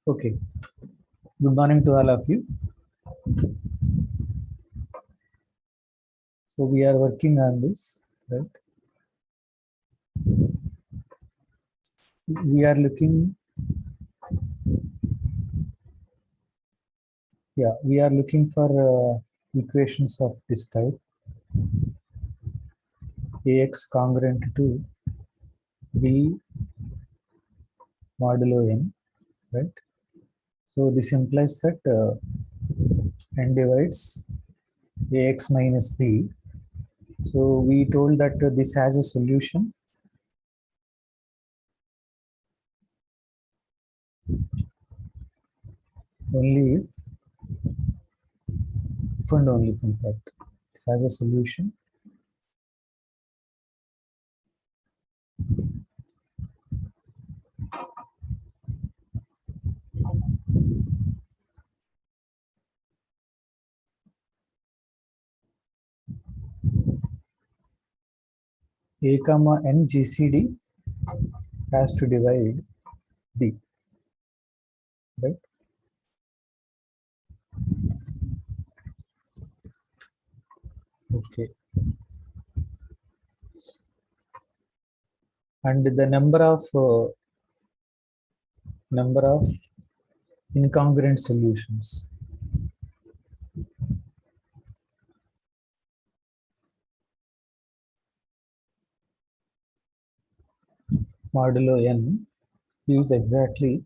Okay, good morning to all of you. So we are working on this, right? We are looking, we are looking for equations of this type: ax congruent to b modulo n, right? So this implies that n divides ax minus b. So we told that this has a solution only if and only if, in fact, it has a solution a comma n GCD has to divide b, right? Okay, and the number of incongruent solutions modulo n is exactly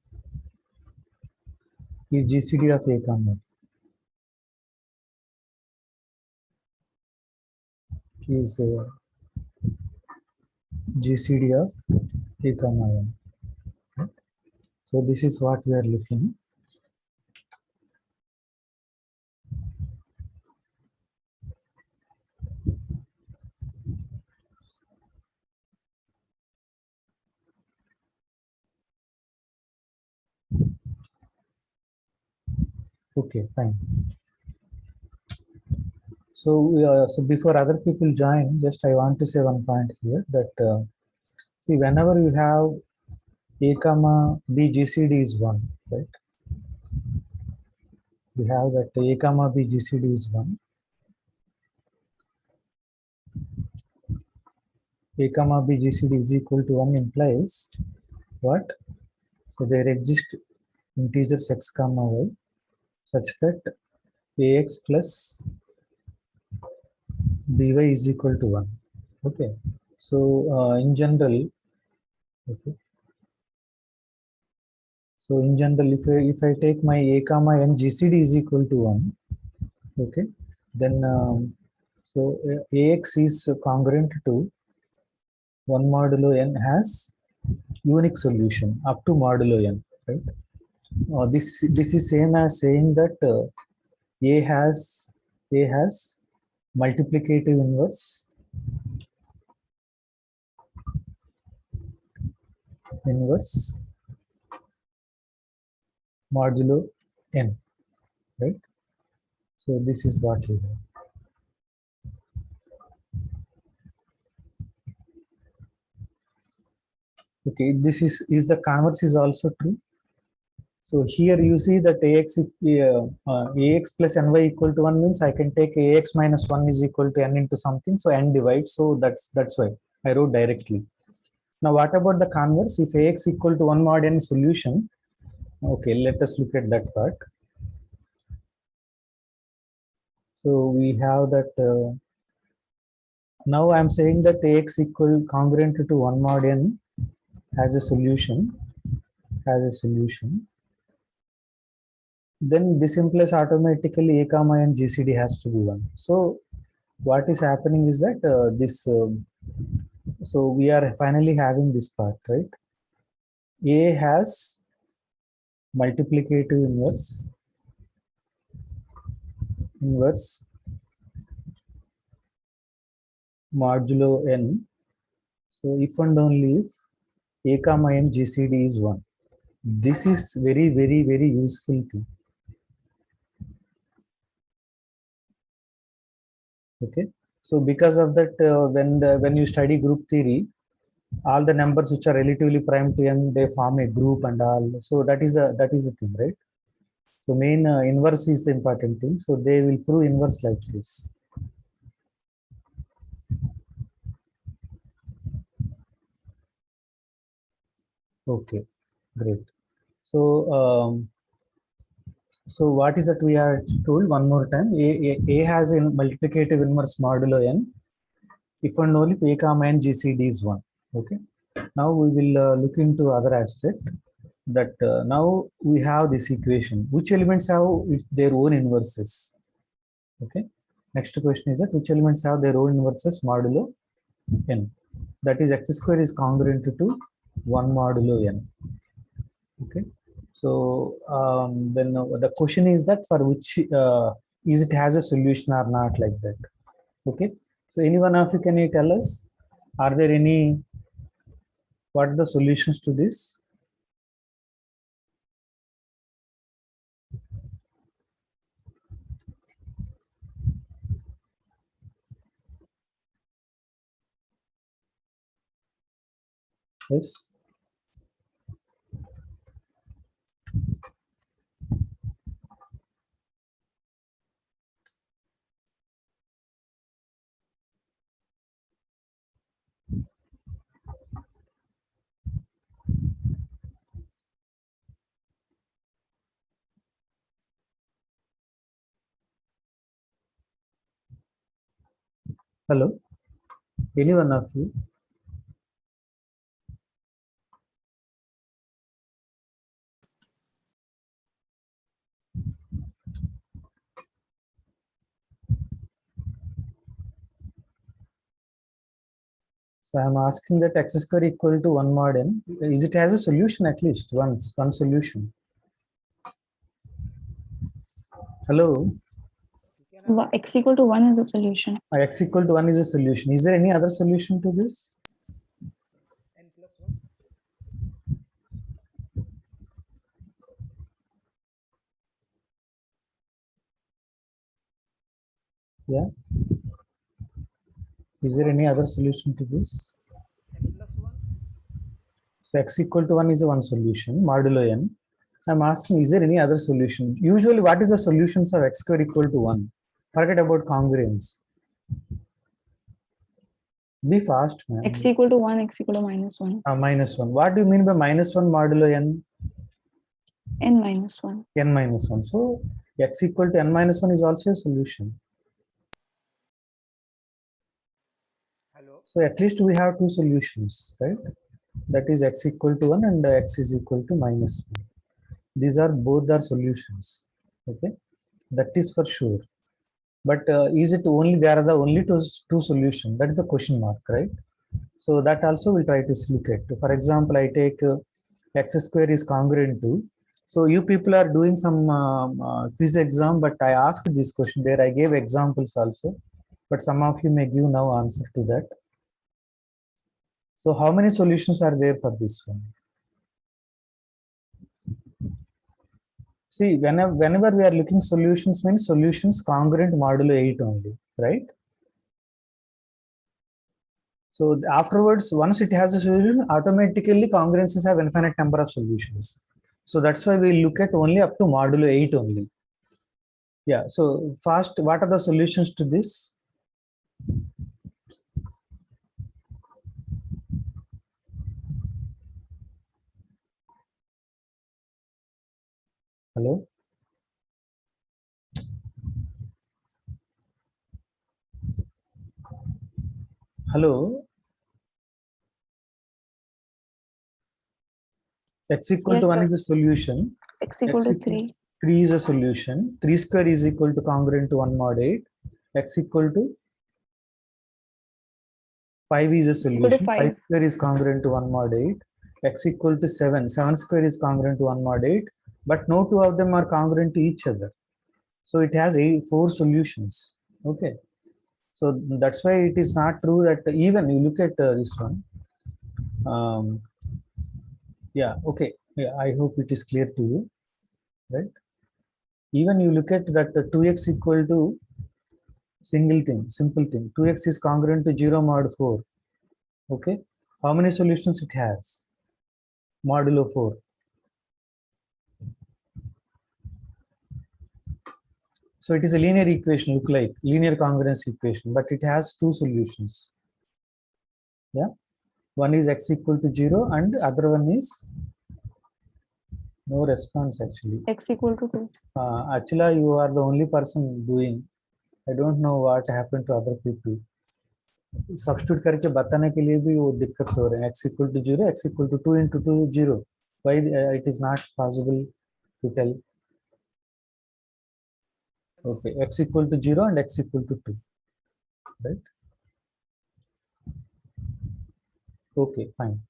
is GCD of a comma is GCD of a comma n, right? So this is what we are looking. Okay, fine. So so before other people join, just I want to say one point here that see, whenever you have a comma b GCD is 1, right? We have that a comma b GCD is 1. A comma b GCD is equal to 1 implies what? So there exist integers x comma y such that ax plus by is equal to 1. Okay. So in general, okay. So in general, if I take my a comma n GCD is equal to 1, okay, then so ax is congruent to 1 modulo n has unique solution up to modulo n, right? This is same as saying that a has multiplicative inverse modulo n, right? So this is what we have. Okay, this is the converse is also true. So here you see that ax plus ny equal to 1 means I can take ax minus 1 is equal to n into something, so n divides. So that's why I wrote directly. Now what about the converse? If ax equal to 1 mod n solution, okay, let us look at that part. So we have that now I'm saying that ax equal congruent to 1 mod n has a solution, then this implies automatically a comma n GCD has to be 1. So what is happening is that so we are finally having this part, right? A has multiplicative inverse modulo n. So if and only if a comma n GCD is 1. This is very, very, very useful thing. Okay. So because of that, when you study group theory, all the numbers which are relatively prime to n, they form a group and all. So that is the thing, right? So main inverse is the important thing. So they will prove inverse like this. Okay, great. So so what is that we are told one more time? A has a multiplicative inverse modulo n if and only if A comma n GCD is 1. Okay. Now we will look into other aspect that now we have this equation. Which elements have their own inverses? Okay. Next question is that which elements have their own inverses modulo n? That is x square is congruent to 1 modulo n. Okay. So then the question is that for which is it has a solution or not, like that. Okay. So any one of you, can you tell us, are there any, what are the solutions to this? Yes. Hello. Any one of you? So I'm asking that x square equal to 1 mod n. Is it has a solution at least once, one solution? Hello. X equal to 1 is a solution. X equal to 1 is a solution. Is there any other solution to this? N plus 1. Yeah. Is there any other solution to this? N plus 1. So x equal to 1 is a one solution, modulo n. I'm asking, is there any other solution? Usually, what is the solutions of x square equal to 1? Forget about congruence. Be fast, man. X equal to 1, x equal to minus 1. Minus 1. What do you mean by minus 1 modulo n? N minus 1. N minus 1. So x equal to n minus 1 is also a solution. Hello. So at least we have two solutions, right? That is x equal to 1 and x is equal to minus 1. These are both are solutions. Okay, that is for sure. But is it only, there are the only two solutions? That is a question mark, right? So that also we'll try to look at. For example, I take x square is congruent to. So you people are doing some quiz exam, but I asked this question there. I gave examples also, but some of you may give now answer to that. So how many solutions are there for this one? See, whenever we are looking solutions, means solutions congruent modulo 8 only, right? So afterwards, once it has a solution, automatically congruences have infinite number of solutions. So that's why we look at only up to modulo 8 only. Yeah, so first, what are the solutions to this? Hello? Hello? X equal Yes, to 1 sir. is a solution. X equal to 3. 3 is a solution. 3 square is equal to congruent to 1 mod 8. X equal to 5 is a Equal to solution. 5 5. square is congruent to 1 mod 8. X equal to 7. 7 square is congruent to 1 mod 8. But no two of them are congruent to each other. So it has 4 solutions. Okay. So that's why it is not true that even you look at this one. Yeah, okay. Yeah, I hope it is clear to you, right? Even you look at that 2x equal to single thing, simple thing. 2x is congruent to 0 mod 4. Okay. How many solutions it has? Modulo 4. So it is a linear equation, look like linear congruence equation, but it has two solutions. Yeah, one is x equal to 0 and other one is no response actually. X equal to 2. Achila, you are the only person doing. I don't know what happened to other people. Substitute करके बताने के लिए भी वो दिक्कत हो रहे हैं. X equal to 0, x equal to 2 into 2 0. Why it is not possible to tell? Okay, x equal to 0 and x equal to 2, right? Okay, fine.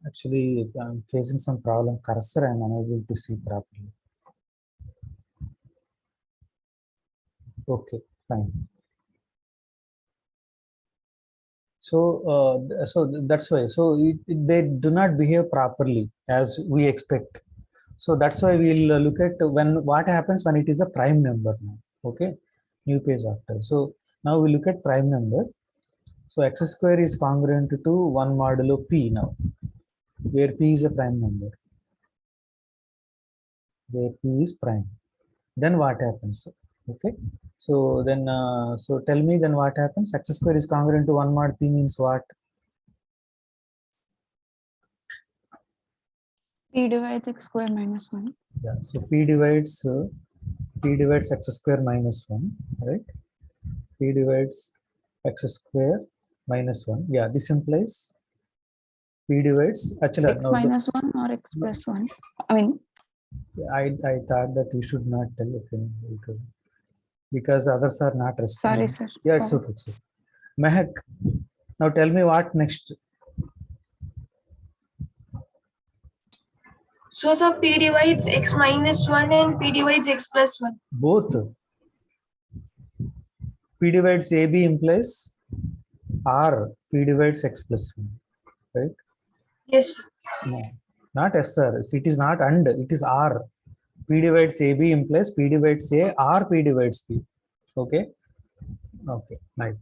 Actually, I'm facing some problem. Cursor, I'm unable to see properly. Okay, fine. So, that's why. So they do not behave properly as we expect. So that's why we'll look at what happens when it is a prime number now. Okay, new page after. So now we look at prime number. So x square is congruent to 1 modulo p now, where p is a prime number. Where p is prime. Then what happens? Okay. So then, so tell me then what happens? X square is congruent to 1 mod p means what? P divides x square minus 1. Yeah. So p divides x square minus 1, right? P divides x square minus 1. Yeah, this implies p divides actually X minus 1 or x plus 1. I mean, I thought that we should not tell, okay, because others are not responding. sorry, sir. Yeah, it's Sorry. okay. It's okay. Mehak, now tell me what next. So, sir, P divides x minus 1 and P divides x plus 1. Both. P divides AB implies R, P divides x plus 1, right? Yes, sir. No, not S, sir. It is not and, it is R. P divides AB implies P divides A or P divides P. Okay? Okay, nice.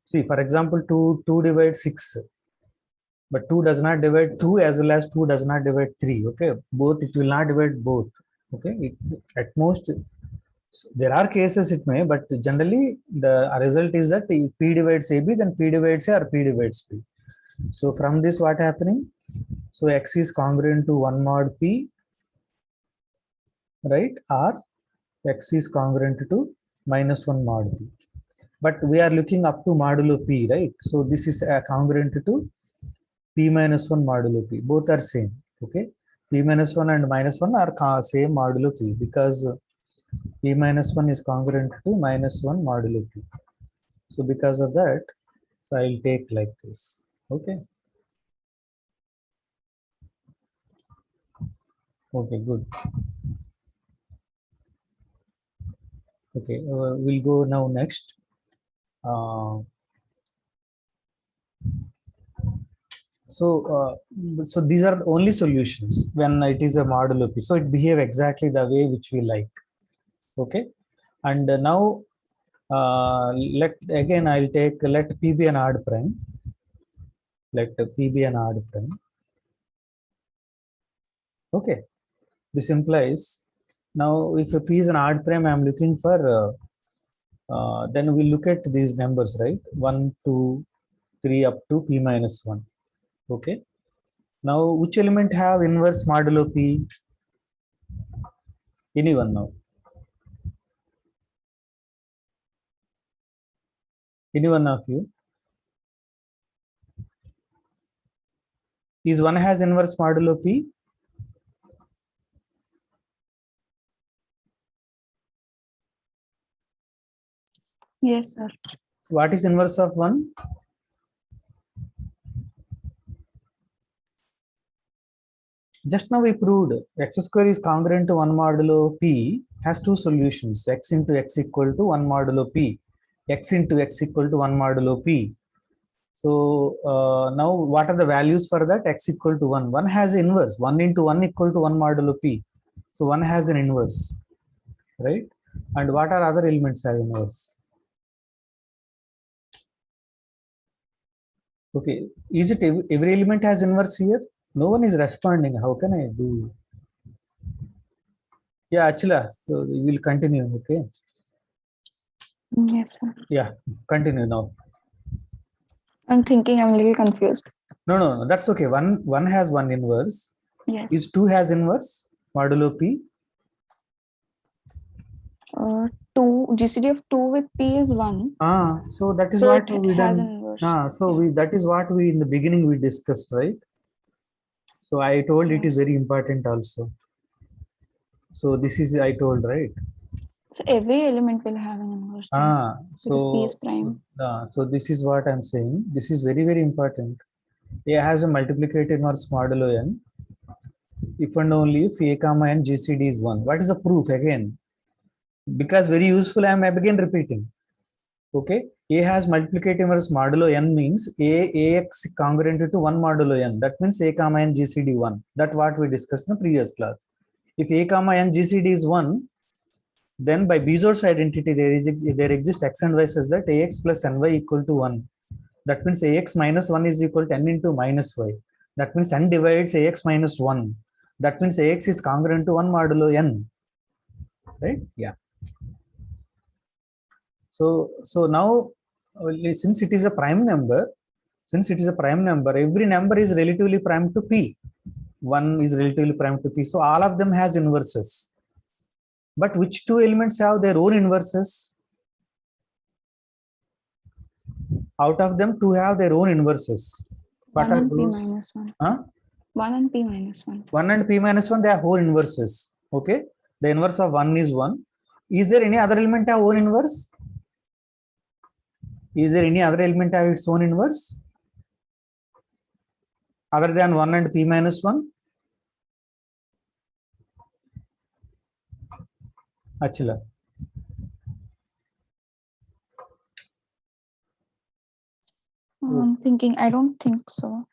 See, for example, 2 divides 6. But 2 does not divide 2 as well as 2 does not divide 3. Okay, both, it will not divide both. Okay, at most, there are cases it may, but generally the result is that if P divides AB, then P divides A or P divides P. So from this, what happening? So X is congruent to 1 mod P, right? Or X is congruent to minus 1 mod P. But we are looking up to modulo P, right? So this is congruent to P minus 1 modulo P. Both are same. Okay. P minus 1 and minus 1 are same modulo P because P minus 1 is congruent to minus 1 modulo P. So because of that, so I'll take like this. Okay. Okay, good. Okay, we'll go now next. So these are the only solutions when it is a modulo P. So it behave exactly the way which we like. Okay, and now let P be an odd prime. Let P be an odd prime. Okay, this implies now if P is an odd prime, I am looking for. Then we look at these numbers, right? 1, 2, 3 up to P minus 1. Okay. Now, which element have inverse modulo P? Anyone now? Anyone of you? Is 1 has inverse modulo P? Yes, sir. What is inverse of 1? Just now we proved x square is congruent to 1 modulo P has two solutions, x into x equal to 1 modulo P, x into x equal to 1 modulo P. So now what are the values for that? X equal to 1. 1 has inverse. 1 into 1 equal to 1 modulo p. So 1 has an inverse, right? And what are other elements have inverse? Okay, is it every element has inverse here? No one is responding. How can I do? Yeah, Achila, so we will continue, okay? Yes, sir. Yeah, continue now. I'm thinking, I'm a little confused. No, that's okay. One has one inverse. Yes. Is 2 has inverse modulo p? 2, GCD of 2 with P is 1. So that is So what it we has done. an inverse. So we, that is what we in the beginning we discussed, right? So I told it is Yes. very important also. So this is I told, right? So every element will have an inverse. then, because P is prime. So this is what I'm saying. This is very, very important. A has a multiplicative inverse modulo n if and only if a comma n GCD is 1. What is the proof again? Because very useful, I am again repeating. Okay, A has multiplicative inverse modulo n means AX congruent to 1 modulo n. That means A comma n GCD 1. That's what we discussed in the previous class. If A comma n GCD is 1, then by Bezoart's identity there exists x and y such that AX plus ny equal to 1. That means AX minus 1 is equal to n into minus y. That means n divides AX minus 1. That means AX is congruent to 1 modulo n. Right? Yeah. So now, since it is a prime number, every number is relatively prime to P. 1 is relatively prime to P. So all of them has inverses. But which two elements have their own inverses? Out of them, two have their own inverses. What 1 are and P those? minus 1. Huh? 1 and P minus 1. 1 and P minus 1, they are whole inverses. Okay. The inverse of 1 is 1. Is there any other element have own inverse? Is there any other element have its own inverse? Other than 1 and P minus 1? Achila. I'm thinking, I don't think so.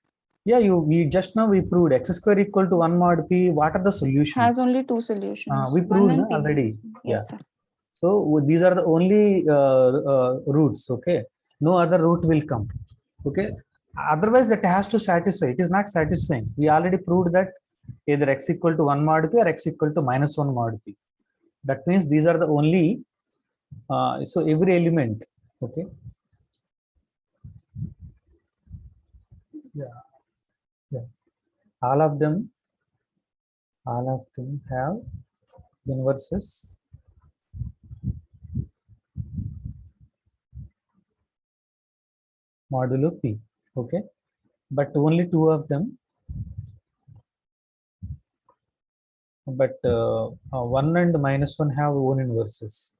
Yeah, we just now we proved x square equal to 1 mod p. What are the solutions? Has only two solutions. We 1 proved and P already. minus 1. Yes, sir. So these are the only roots. Okay, no other root will come. Okay, otherwise that has to satisfy. It is not satisfying. We already proved that either x equal to 1 mod p or x equal to minus 1 mod p. That means these are the only. So every element. Okay. Yeah. All of them have inverses. Modulo p. Okay, but only two of them. But 1 and minus 1 have own inverses.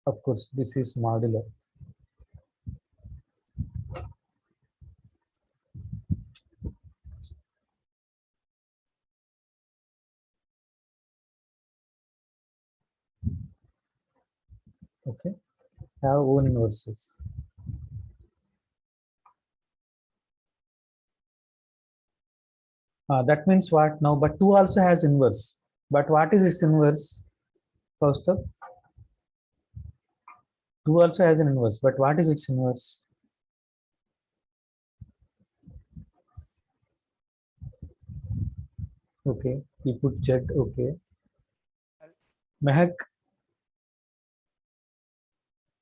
Of course, this is modular. Okay, have own inverses. That means what now? But 2 also has inverse. But what is its inverse? First up, 2 also has an inverse. But what is its inverse? Okay, you put Z. Okay, Mehak,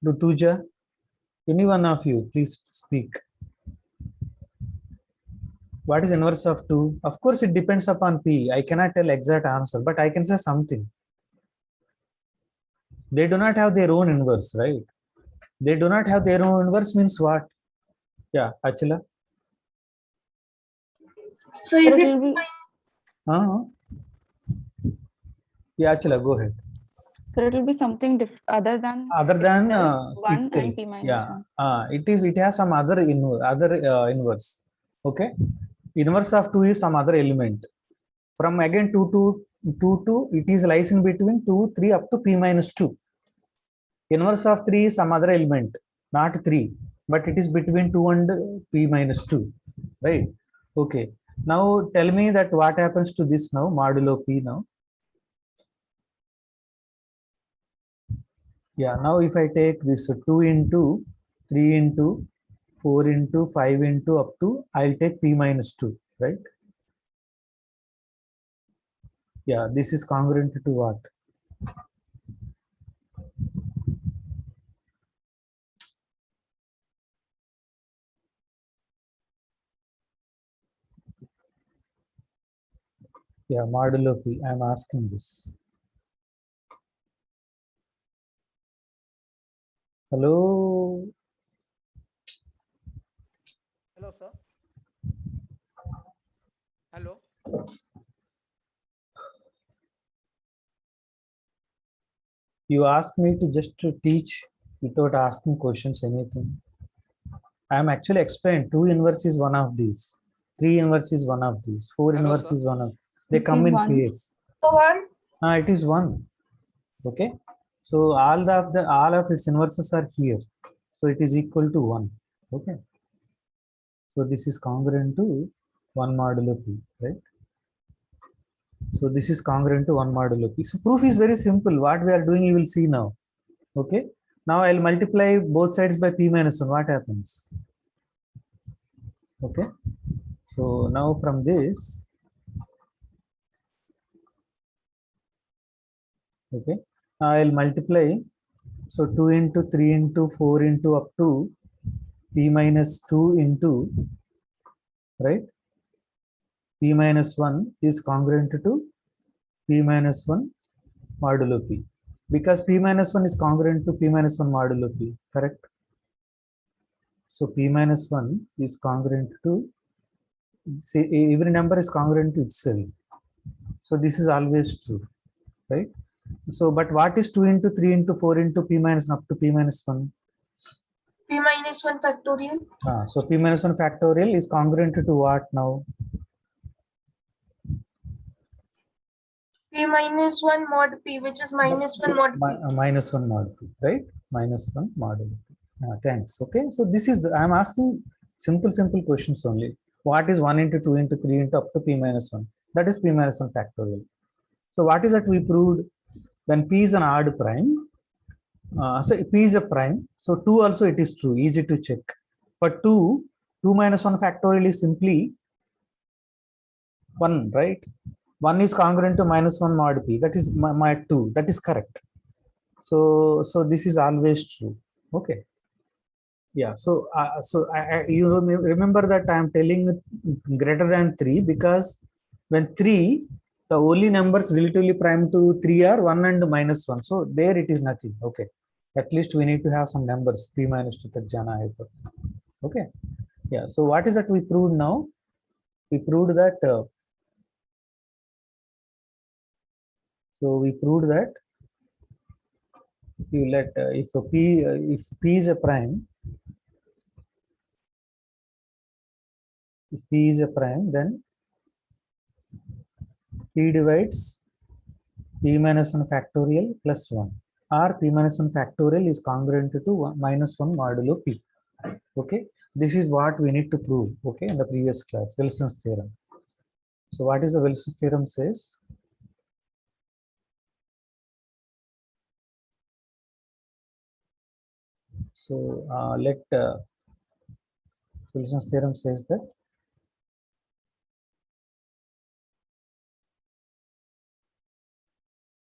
Rutuja, any one of you, please speak. What is inverse of 2? Of course, it depends upon P. I cannot tell exact answer, but I can say something. They do not have their own inverse, right? They do not have their own inverse means what? Yeah, Achila. So is But it it will be, Yeah, Achila, go ahead. so it will be something other than Other than itself, 1 itself. and P minus Yeah, 1. it has some other inverse. Okay, inverse of 2 is some other element. From again 2 to it is lies in between 2, 3 up to P minus 2. Inverse of 3 is some other element. not 3, but it is between 2 and p minus 2, right? Okay, now tell me that what happens to this now, modulo p now. Yeah, now if I take this 2 into 3 into 4 into 5 into up to, I'll take p minus 2, right? Yeah, this is congruent to what? Yeah, modulo p, I'm asking this. Hello. Hello, sir. Hello. You ask me to just to teach without asking questions, anything. I am actually explained 2 inverse is one of these, 3 inverse is one of these, 4 Hello, inverse sir. is one of, they It come is in one. pairs. So 1. It is 1. Okay, so all of its inverses are here, so it is equal to 1. Okay, so this is congruent to 1 modulo p, right? So this is congruent to 1 modulo p. So proof is very simple. What we are doing, you will see now. Okay, now I'll multiply both sides by p minus 1. What happens? Okay, so now from this, okay, now I'll multiply. So 2 into 3 into 4 into up to p minus 2 into, right, p minus 1 is congruent to p minus 1 modulo p, because p minus 1 is congruent to p minus 1 modulo p, correct? So p minus 1 is congruent to, say, every number is congruent to itself. So this is always true, right? So, but what is 2 into 3 into 4 into p minus 1 up to p minus 1? P minus 1 factorial. So p minus 1 factorial is congruent to what now? P minus 1 mod p, which is minus 1 mod p. Minus 1 mod p, right? Minus 1 mod p. Thanks. Okay, so this is I'm asking simple questions only. What is 1 into 2 into 3 into up to p minus 1? That is p minus 1 factorial. So what is that we proved? When p is an odd prime, so p is a prime, so 2 also it is true, easy to check. For 2 minus 1 factorial is simply 1, right? 1 is congruent to minus 1 mod p, that is my 2, that is correct. So this is always true. Okay, yeah, so you remember that I am telling greater than 3, because when 3, the only numbers relatively prime to 3 are 1 and minus 1, so there it is nothing. Okay, at least we need to have some numbers, p minus 2 tak jana hai to. Okay, yeah, so what is that we proved now? We proved that you let if p is a prime, if p is a prime, then p divides p minus 1 factorial plus 1, or p minus 1 factorial is congruent to minus 1 modulo p. Okay, this is what we need to prove, okay, in the previous class, Wilson's theorem. So what is the Wilson's theorem says? So let Wilson's theorem says that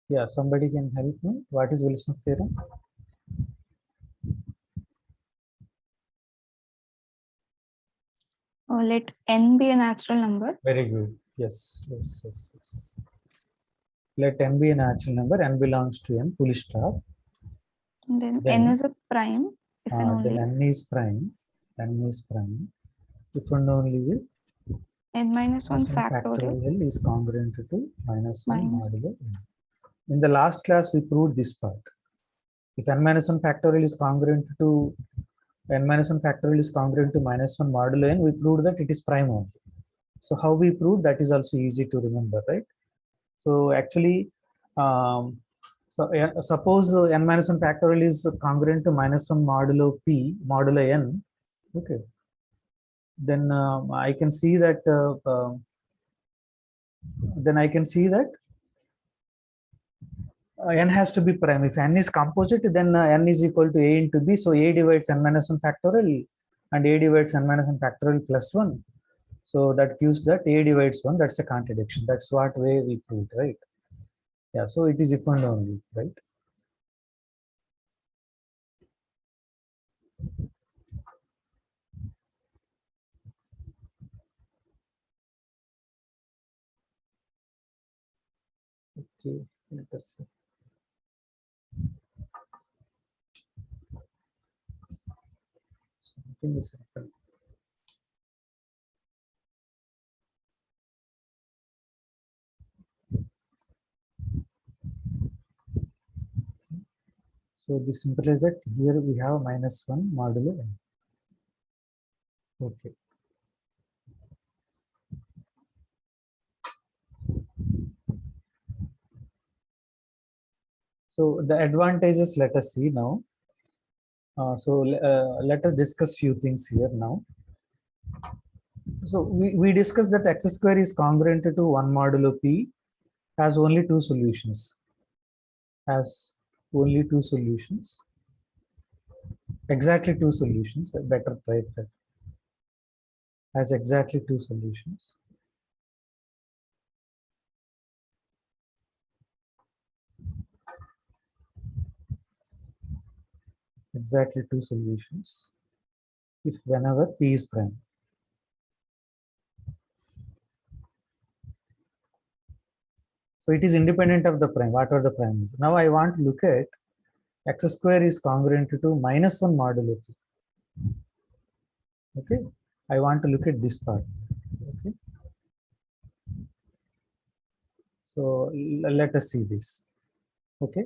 yeah, somebody can help me. What is Wilson's theorem? Let n be a natural number. Very good. Yes. Let n be a natural number, n belongs to n, full stop. Then Then, n is a prime if and only then n is prime. If and only if n minus 1 factorial. is congruent to minus 1 Minus. modulo n. In the last class, we proved this part. If n minus 1 factorial is congruent to minus 1 modulo n, we proved that it is prime only. So how we proved, that is also easy to remember, right? So actually, So suppose n minus 1 factorial is congruent to minus 1 modulo p modulo n. Okay. Then I can see that n has to be prime. If n is composite, then n is equal to a into b. So a divides n minus 1 factorial and a divides n minus 1 factorial plus 1. So that gives that a divides 1. That's a contradiction. That's what way we proved, right? Yeah, so it is if and only, right? Okay, let us see. Something is happened. So this implies that here we have minus 1 modulo n. Okay. So the advantages, let us see now. Let us discuss few things here now. So we discussed that x square is congruent to 1 modulo p has only two solutions. Exactly two solutions. Better try that. Has exactly two solutions. Exactly two solutions if whenever p is prime. So it is independent of the prime, whatever the prime is. Now I want to look at x square is congruent to minus 1 modulo p. Okay, I want to look at this part. Okay, so let us see this. Okay,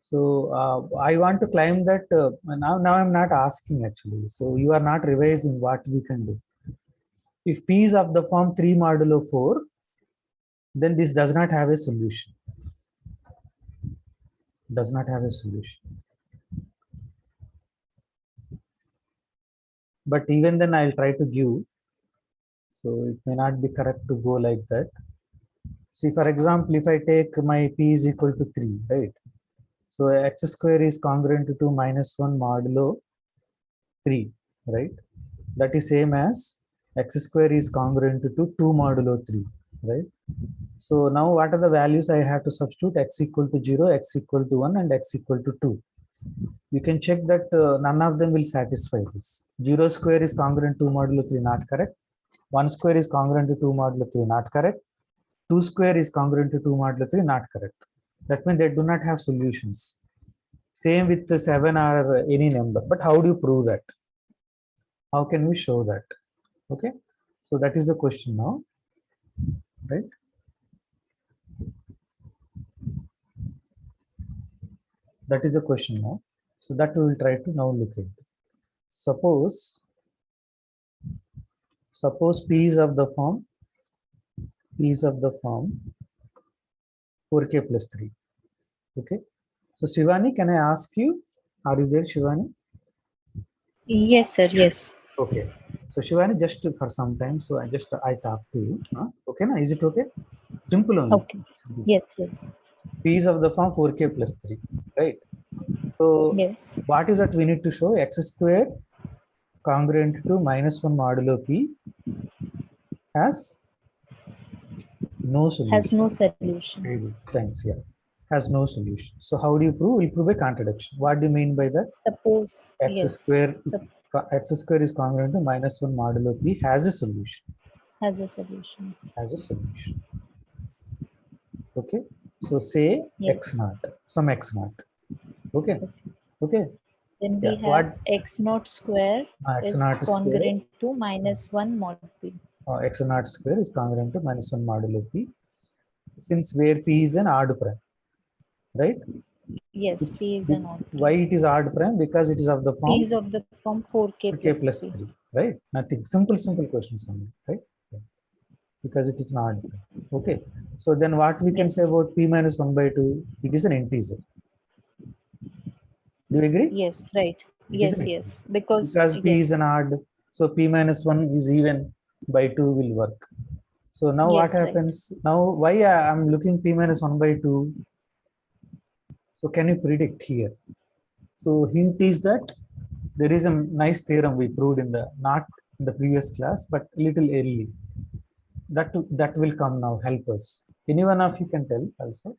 so I want to claim that now I'm not asking actually. So you are not revising what we can do. If p is of the form 3 modulo 4, then this does not have a solution. Does not have a solution. But even then I'll try to give. So it may not be correct to go like that. See, for example, if I take my p is equal to 3, right? So x square is congruent to minus 1 modulo 3, right? That is same as x square is congruent to 2 modulo 3, right? So now what are the values I have to substitute? X equal to 0, x equal to 1, and x equal to 2. You can check that none of them will satisfy this. 0 square is congruent to 2 modulo 3, not correct. 1 square is congruent to 2 modulo 3, not correct. 2 square is congruent to 2 modulo 3, not correct. That means they do not have solutions. Same with the 7 or any number. But how do you prove that? How can we show that? Okay, so that is the question now, right? That is the question now. So that we will try to now look at. Suppose p is of the form 4k plus 3. Okay, so Shivani, can I ask you, are you there, Shivani? Yes, sir. Yes. Okay, so Shivani, just for some time, so I talk to you. Okay, na? Is it okay? Simple only. Okay. Simple. Yes. Yes. P is of the form 4k plus 3, right? So Yes. what is that we need to show? X square congruent to minus 1 modulo p has no solution. Has no solution. Very good. Thanks. Yeah, has no solution. So how do you prove? We'll prove a contradiction. What do you mean by that? Suppose X yes. square is congruent to minus 1 modulo p has a solution. Has a solution. Has a solution. Okay. So say Yes. x naught, some x naught. Okay. Okay. Then we Yeah. have x naught square X is naught congruent to minus 1 mod p. X naught square is congruent to minus 1 modulo p, since where p is an odd prime, right? Yes, p is an odd prime. Why it is odd prime? Because it is of the form P is of the form 4k plus 3, right? Nothing. Simple questions only, right? Because it is not odd prime. Okay. So then what we can say about p minus 1 by 2? It is an integer. Do you agree? Yes, right. Yes, Isn't it? yes. Because Because p yes, is an odd, so p minus 1 is even, by 2 will work. So now what yes, right. happens? Now why I am looking p minus 1 by 2? So can you predict here? So hint is that there is a nice theorem we proved in the, not in the previous class, but little early. That will come now, help us. Any one of you can tell also.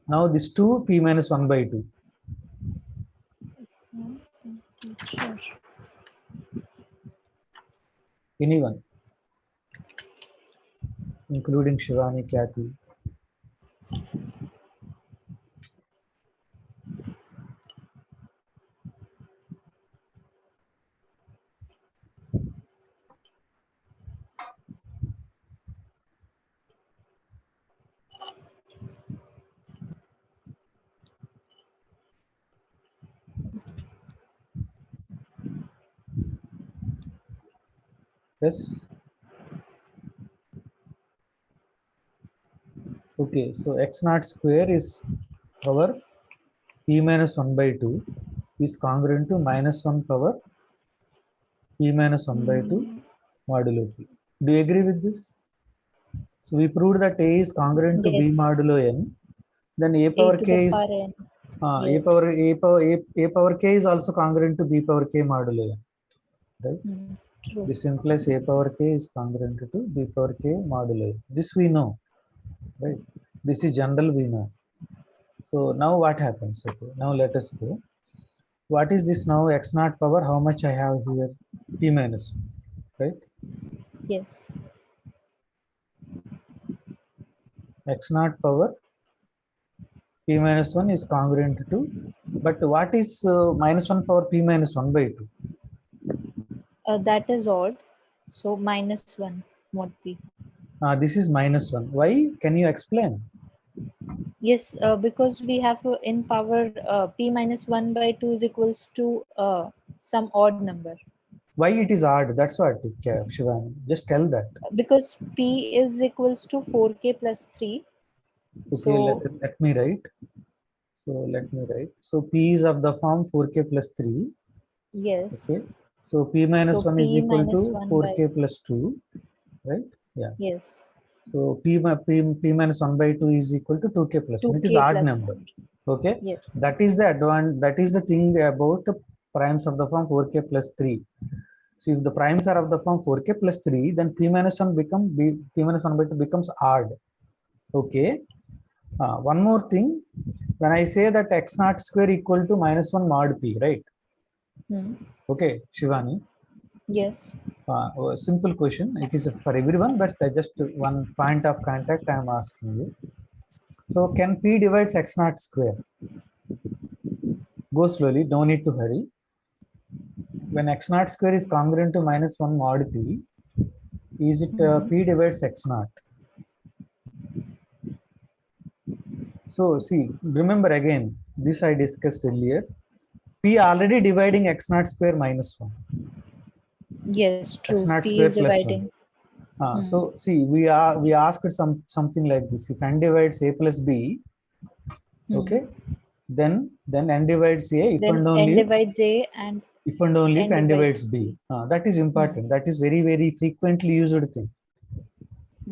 Now this 2 p minus 1 by 2. Sure. Anyone, including Shivani, Kathy. Yes. Okay, so x naught square is power p minus 1 by 2 is congruent to minus 1 power p minus 1 by 2 modulo p. Do you agree with this? So we proved that a is congruent to Yes, b modulo n. Then a a power to the k is power n. a Yes. power a power k is also congruent to b power k modulo n. Right? True. This implies a power k is congruent to b power k modulo n. This we know, right? This is general we know. So now what happens? Okay, now let us go. What is this now? X naught power, how much I have here? P minus 1, right? Yes. X naught power P minus 1 is congruent to, but what is minus 1 power P minus 1 by 2? That is odd. So minus 1 mod p. This is minus 1. Why? Can you explain? Yes, because we have in power p minus 1 by 2 is equals to some odd number. Why it is odd? That's what, Shivani. Just tell that. Because p is equals to 4k plus 3. Okay, So let me write. So let me write. So P is of the form 4k plus 3. yes. Okay. So P minus So 1 is p equal minus to 1 by 4k plus 2, right? Yeah. yes. So P minus 1 by 2 is equal to 2k plus 1. It is 2k odd plus number. 1. Okay. Yes. That is the advantage. That is the thing about the primes of the form 4k plus 3. So if the primes are of the form 4k plus 3, then P minus 1 P minus 1 by 2 becomes odd. Okay. One more thing. When I say that x naught square equal to minus 1 mod p, right? Okay, Shivani. Yes. A simple question. It is for everyone, but just one point of contact I am asking you. So can p divides x naught square? Go slowly, no need to hurry. When x naught square is congruent to minus 1 mod p, is it p divides x naught? So see, remember again, this I discussed earlier. P already dividing x naught square minus 1. Yes, X true. naught P square is plus 1. dividing. So see, we asked something like this. If n divides a plus b, okay, then n divides a if Then and n only divides a and if n n divides divides b. That is important. That is very frequently used thing.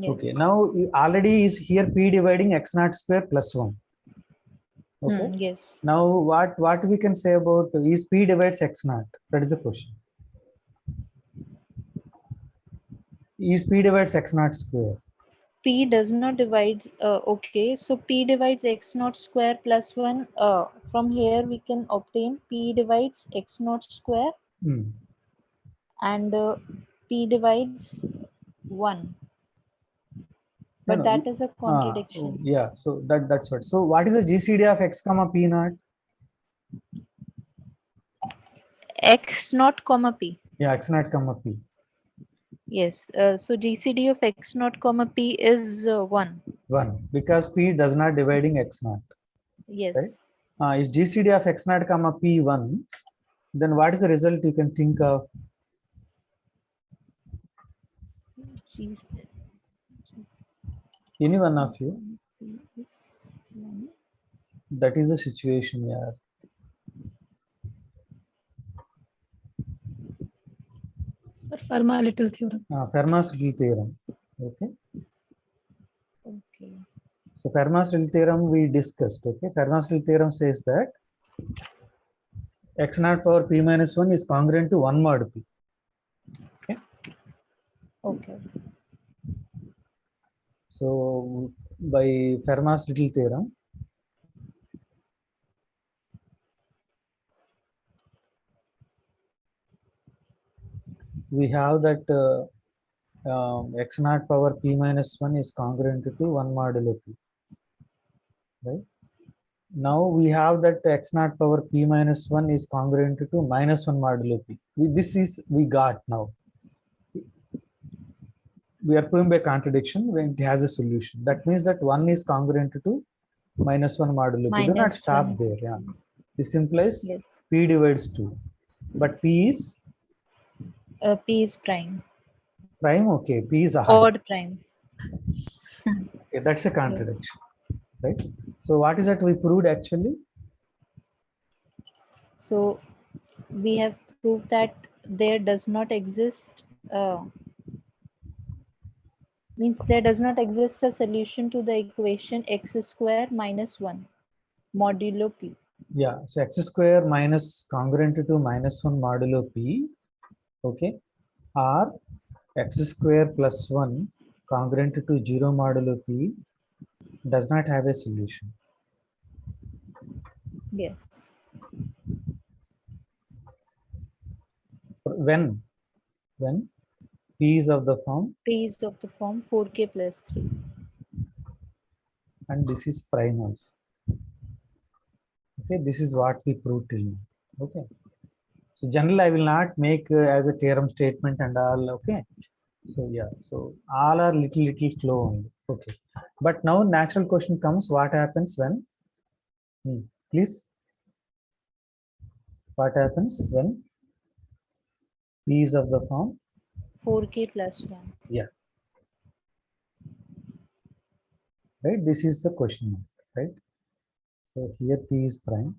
Okay, yes. now already is here p dividing x naught square plus 1. Okay. Yes. Now what we can say about is p divides x naught? That is the question. Is p divides x naught square? P does not divide. Okay, so P divides x naught square plus 1. From here we can obtain P divides x naught square and P divides 1. No, But that is a contradiction. yeah. So that's what. So what is the GCD of x comma p naught? X naught comma P. Yeah, x naught comma p. Yes. So GCD of x naught comma P is 1. 1 because p does not dividing x naught, right? Yes. If GCD of x naught comma p 1, then what is the result you can think of? Any one of you? P is 1. That is the situation, yeah. Sir, Fermat little theorem. Fermat's little theorem. Okay. Okay. So Fermat's little theorem we discussed. Okay. Fermat's little theorem says that x naught power p minus 1 is congruent to 1 mod p. Okay. So by Fermat's little theorem, we have that x naught power p minus 1 is congruent to 1 modulo p. Right? Now we have that x naught power p minus 1 is congruent to minus 1 modulo p. This is we got now. We are proving by contradiction when it has a solution. That means that 1 is congruent to minus 1 modulo p. Do not Minus stop 1. there. Yeah. This implies Yes. p divides 2. But p is P is prime. prime. Okay. P is odd. Odd prime. Okay, that's a contradiction. Right? So what is that we proved actually? So we have proved that there does not exist means there does not exist a solution to the equation x square minus 1 modulo p. Yeah, so x square minus congruent to minus 1 modulo p, okay, or x square plus 1 congruent to 0 modulo p does not have a solution. Yes. When p is of the form P is of the form 4k plus 3. and this is prime also. Okay, this is what we proved till now. Okay, so generally I will not make as a theorem statement and all. Okay, so yeah, so all are little flow only. Okay, but now natural question comes: what happens when? Please, what happens when p is of the form? 4k plus 1. Yeah, right. This is the question mark, right? So here p is prime.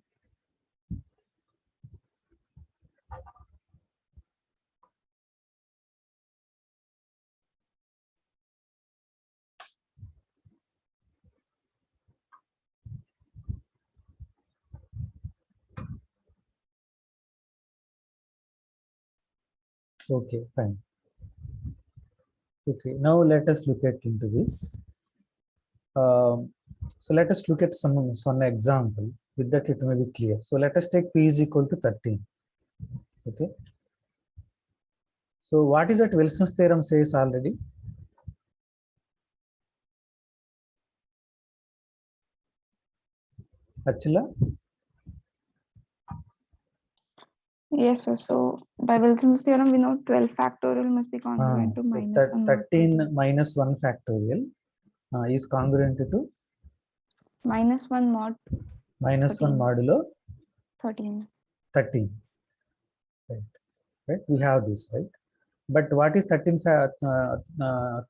Okay, fine. Okay, now let us look at into this. So let us look at some example. With that, it may be clear. So let us take p is equal to 13. Okay. So what is that Wilson's theorem says already? Achila? Yes, sir. So by Wilson's theorem, we know 12 factorial must be congruent to So minus 1 mod 13 minus 1 factorial is congruent to minus 1 mod minus 1 13. modulo 13. 13. Right? We have this, right? But what is 12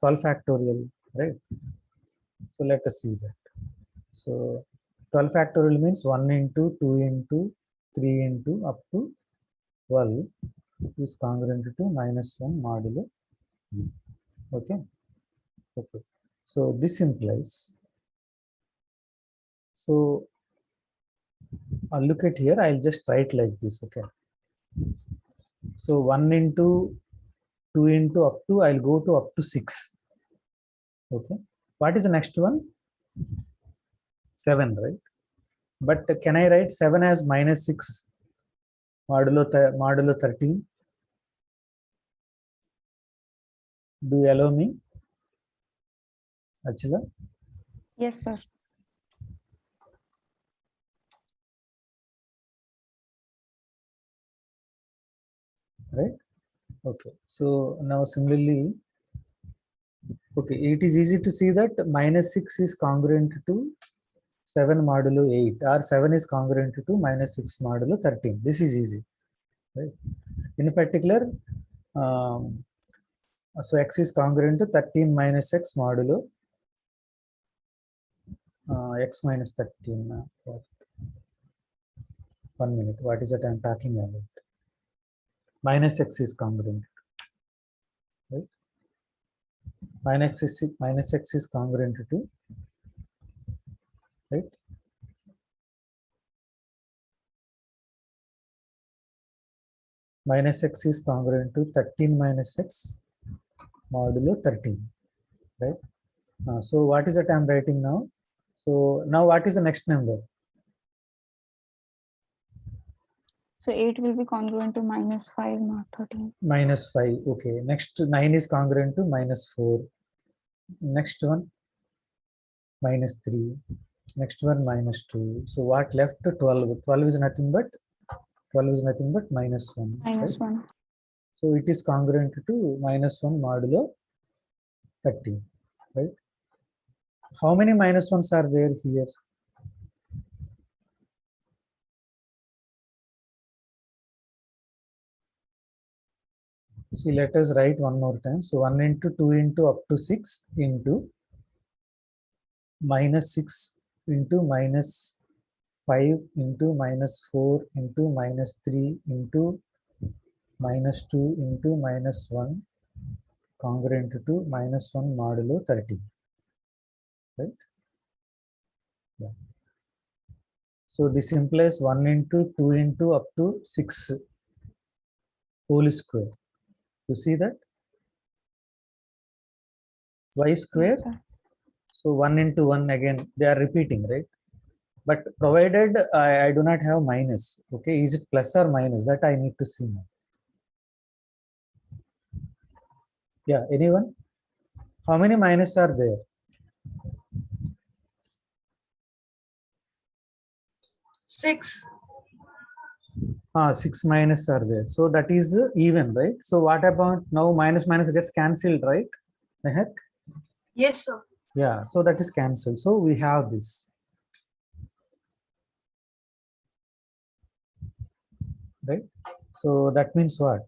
factorial, right? So let us see that. So 12 factorial means 1 into 2 into 3 into up to 12 is congruent to minus 1 modulo. Okay. Okay. So this implies. So I'll look at here. I'll just write like this. Okay. So 1 into 2 into up to, I'll go to up to 6. Okay. What is the next one? 7, right? But can I write 7 as minus 6 modulo 13? Do you allow me? Achila? Yes, sir. Right? Okay. So now similarly, okay, it is easy to see that minus 6 is congruent to 7 modulo 8 or 7 is congruent to minus 6 modulo 13. This is easy. Right? In particular, so x is congruent to 13 minus x modulo x minus 13. What? 1 minute. What is that I'm talking about? Minus x is congruent, right? Minus x is congruent to, right? Minus x is congruent to 13 minus x modulo 13, right? So what is that I'm writing now? So now what is the next number? So 8 will be congruent to minus 5 mod 13. Minus 5. Okay. Next 9 is congruent to minus 4. Next one minus 3. Next one minus 2. So what left? 12. 12 is nothing but minus 1. Minus Right? 1. So it is congruent to minus 1 modulo 13. Right? How many minus 1s are there here? See, let us write one more time. So 1 into 2 into up to 6 into minus 6 into minus 5 into minus 4 into minus 3 into minus 2 into minus 1 congruent to minus 1 modulo 30. Right? Yeah. So this implies 1 into 2 into up to 6 whole square. You see that? Y square. Yes, sir. So 1 into 1 again, they are repeating, right? But provided I do not have minus, okay, is it plus or minus? That I need to see now. Yeah, anyone? How many minus are there? 6. 6 minus are there. So that is even, right? So what about now? Minus minus gets cancelled, right? Mehak? Yes, sir. Yeah, so that is cancelled. So we have this. Right? So that means what?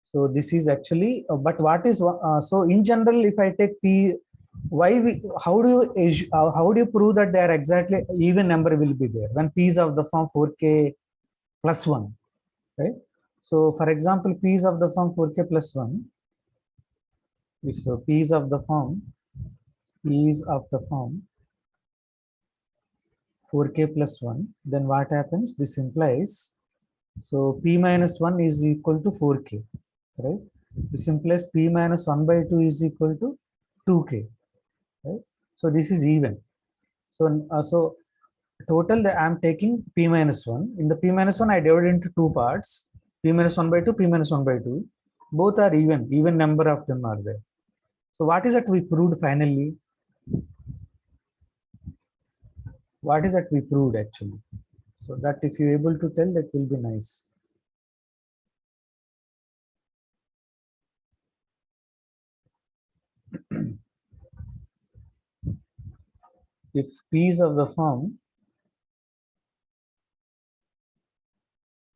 So this is actually, but what is, so in general, if I take P, how do you prove that they are exactly even number will be there when P is of the form 4k plus 1, right? So for example, P is of the form 4k plus 1, if P is of the form 4k plus 1, then what happens? This implies, so P minus 1 is equal to 4k, right? This implies P minus 1 by 2 is equal to 2k, right? So this is even. So so total I am taking P minus 1. In the P minus 1, I divide into two parts, P minus 1 by 2, P minus 1 by 2. Both are even number of them are there. So what is that we proved finally? What is that we proved actually? So that if you're able to tell, that will be nice. If P is of the form,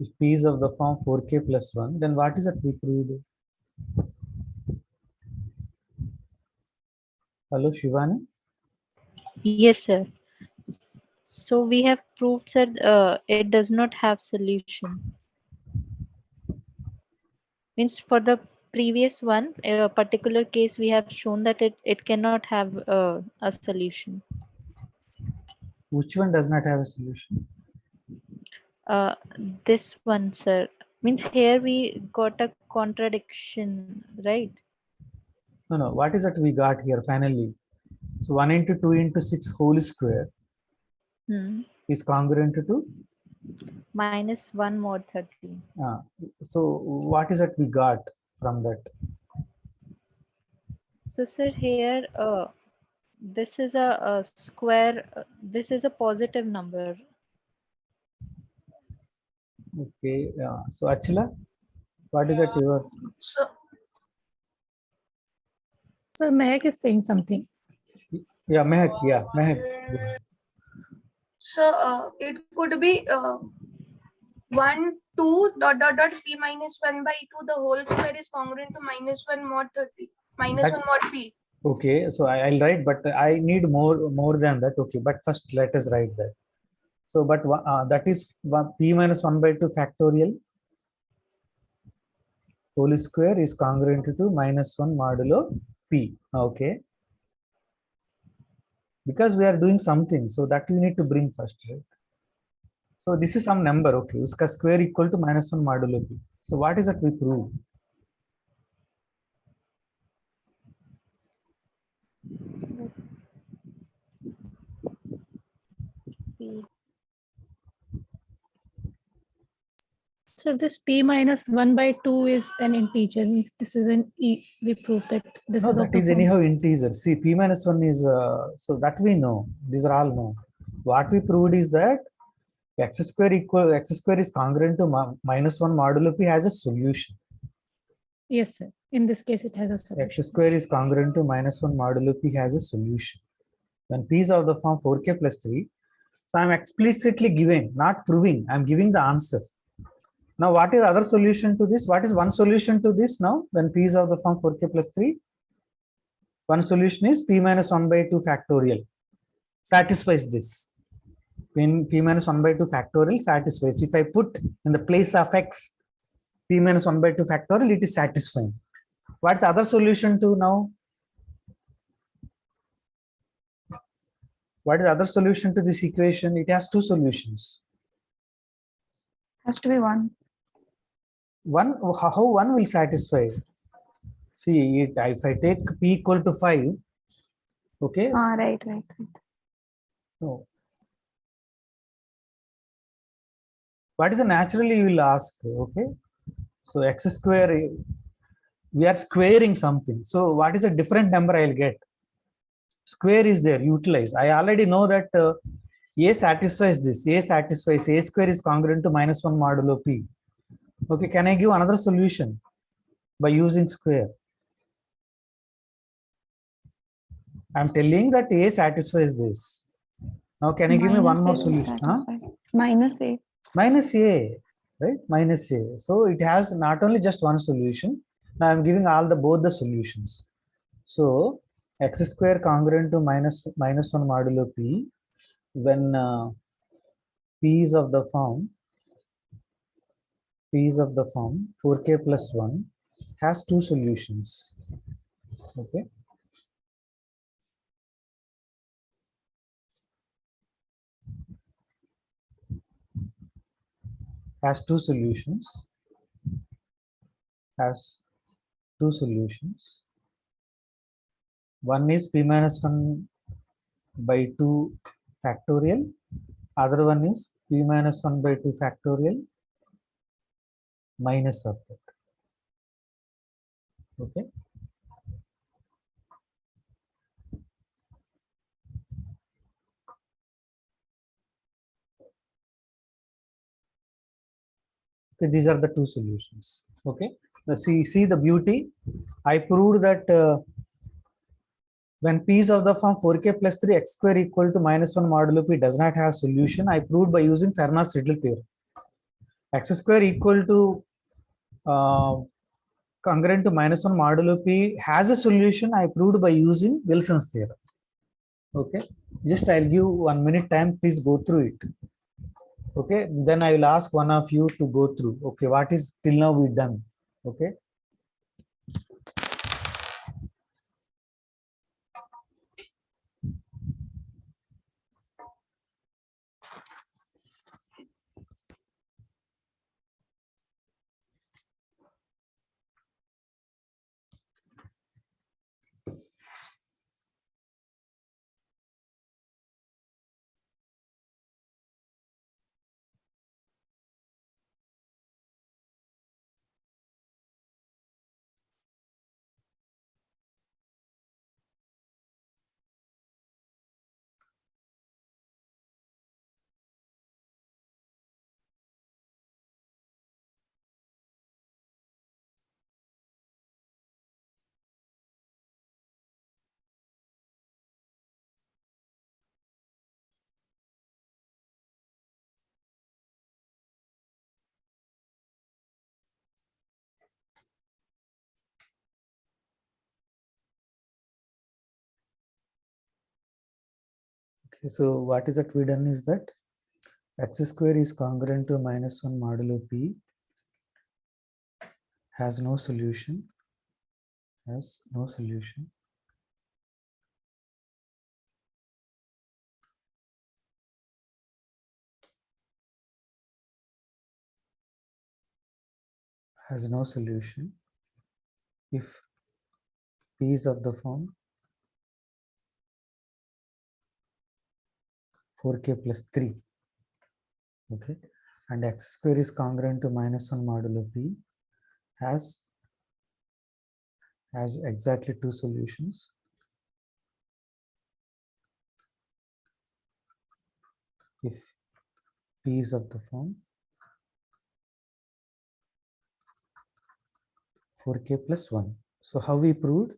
4k plus 1, then what is that we proved? Hello, Shivani? Yes, sir. So we have proved that it does not have solution. Means for the previous one, a particular case, we have shown that it cannot have a solution. Which one does not have a solution? This one, sir. Means here we got a contradiction, right? No. What is that we got here finally? So 1 into 2 into 6 whole square is congruent to Minus 1 mod 13. so what is that we got from that? So, sir, here this is a square. This is a positive number. Okay. So Achila, what is that your? So, So Mehak is saying something. Yeah, Mehak. Yeah, Mehak. so it could be 1, 2, dot, dot, dot, P minus 1 by 2, the whole square is congruent to minus 1 mod 30, minus That- 1 mod P. Okay, so I'll write, but I need more than that. Okay, but first let us write that. So, but that is p minus 1 by 2 factorial whole square is congruent to minus 1 modulo p. Okay, because we are doing something, so that you need to bring first, right? So this is some number. Okay, uska square equal to minus 1 modulo p. So what is that we prove? P. So this p minus 1 by 2 is an integer. Means this is an e. We prove that this No, is of that the is form. anyhow integer. See, p minus 1 is, so that we know. These are all known. What we proved is that x square is congruent to minus 1 modulo p has a solution. Yes, sir. In this case, it has a solution. X square is congruent to minus 1 modulo p has a solution. When p is of the form 4k plus 3, so I'm explicitly giving, not proving, I'm giving the answer. Now, what is other solution to this? What is one solution to this now when p is of the form 4k plus 3? One solution is p minus 1 by 2 factorial. Satisfies this. P minus 1 by 2 factorial satisfies. If I put in the place of x, p minus 1 by 2 factorial, it is satisfying. What's the other solution to now? What is the other solution to this equation? It has two solutions. Has to be 1. One, how one will satisfy? See, if I take p equal to 5, okay? Right. No. What is the naturally you will ask? Okay, so x square, we are squaring something. So what is a different number I'll get? Square is there, utilize. I already know that a satisfies this. A satisfies a square is congruent to minus 1 modulo p. Okay, can I give another solution by using square? I'm telling that a satisfies this. Now, can you give me one Minus more A will solution? Huh? satisfy. Minus A. Minus a, right? Minus a. So it has not only just one solution. Now I'm giving all the both the solutions. So x square congruent to minus 1 modulo p when p is of the form 4k plus 1 has two solutions. Okay. Has two solutions. One is p minus 1 by 2 factorial. Other one is p minus 1 by 2 factorial minus of that. Okay. Okay, these are the two solutions. Okay, see the beauty. I proved that when p is of the form 4k plus 3 x square equal to minus 1 modulo p does not have solution. I proved by using Fermat's-Riddle theorem. X square equal to congruent to minus 1 modulo p has a solution. I proved by using Wilson's theorem. Okay, just I'll give 1 minute time. Please go through it. Okay, then I will ask one of you to go through. Okay, what is till now we done? Okay. Okay, so what is that we done is that x square is congruent to -1 modulo p, has no solution, has no solution. Has no solution if p is of the form 4k plus 3. Okay, and x square is congruent to -1 modulo p, has exactly two solutions. If p is of the form 4k plus 1. So how we proved?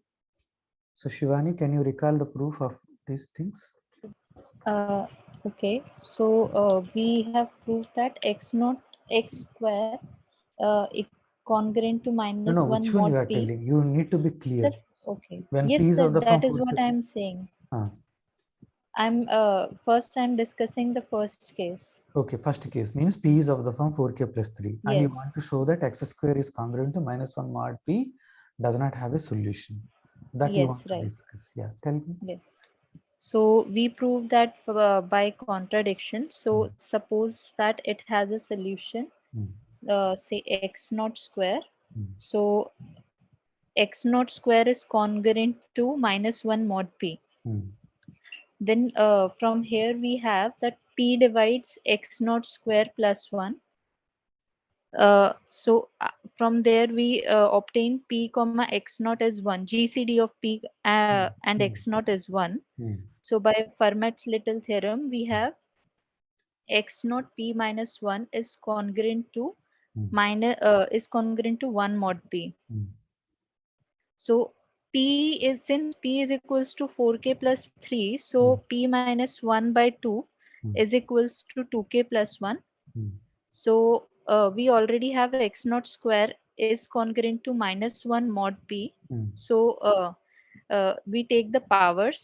So Shivani, can you recall the proof of these things? Okay, so we have proved that x naught x square is congruent to No, minus no, 1 which one mod you are p. telling? You need to be clear. Sir, okay. When Yes, p is sir, of the form that is 4k. what I'm saying. Ah, I'm discussing the first case. okay, first case means p is of the form 4k plus 3. And you Yes. want to show that x square is congruent to -1 mod p does not have a solution. That you Yes, want to right. discuss. Yeah, tell me. Yes. So we proved that by contradiction. So suppose that it has a solution, Hmm. say x naught square. Hmm. So x naught square is congruent to -1 mod p. Hmm. Then from here we have that p divides x naught square plus 1. So from there we obtain p comma x naught as 1. GCD of p and x naught is 1. Hmm. So by Fermat's little theorem, we have x naught p minus 1 is congruent to is congruent to 1 mod p. Hmm. So since p is equals to 4k plus 3, so p minus 1 by 2 is equals to 2k plus 1. Hmm. So we already have x naught square is congruent to -1 mod p. So we take the powers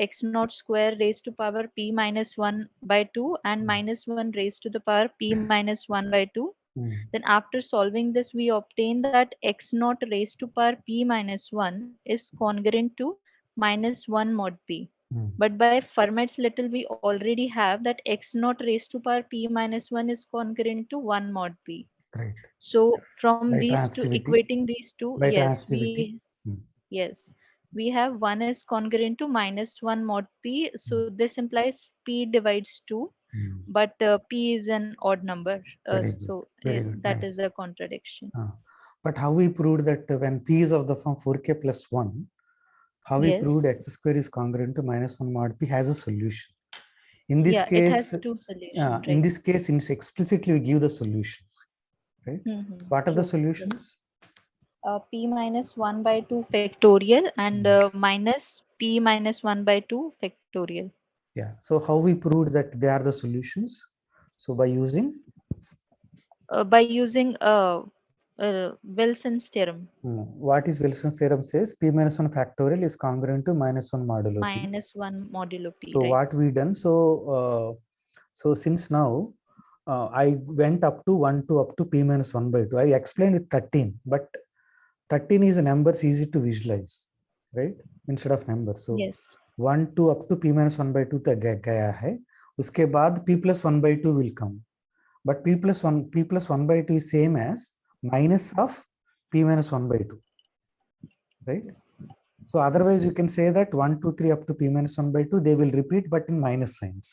x naught square raised to power p minus 1 by 2 and -1 raised to the power p minus 1 by 2. Then after solving this, we obtain that x naught raised to power p minus 1 is congruent to -1 mod p. But by Fermat's little, we already have that x naught raised to power p minus 1 is congruent to 1 mod p. Right. So from By these two, transitivity. equating these two, By yes, transitivity. yes, we have 1 is congruent to -1 mod p. So this implies p divides 2, but p is an odd number. Very good. So Very good. that is Nice. a contradiction. But how we proved that when p is of the form 4k plus 1, how we proved x square is congruent to -1 mod p has a solution. In this Yeah, it has case, two solutions. in this case, explicitly we give the solution, right? What are the solutions? P minus 1 by 2 factorial and minus p minus 1 by 2 factorial. Yeah. So how we proved that they are the solutions? So by using Wilson's theorem. What is Wilson's theorem says? P minus 1 factorial is congruent to -1 modulo p. -1 modulo p. So right? what we done? So since now I went up to 1 to up to p minus 1 by 2. I explained with 13, but 13 is a numbers easy to visualize, right? Instead of numbers. So yes. 1 to up to p minus 1 by 2 तक गया है. उसके बाद p plus 1 by 2 will come. But p plus 1 by 2 is same as minus of p minus 1 by 2, right? So otherwise you can say that 1, 2, 3 up to p minus 1 by 2, they will repeat but in minus signs,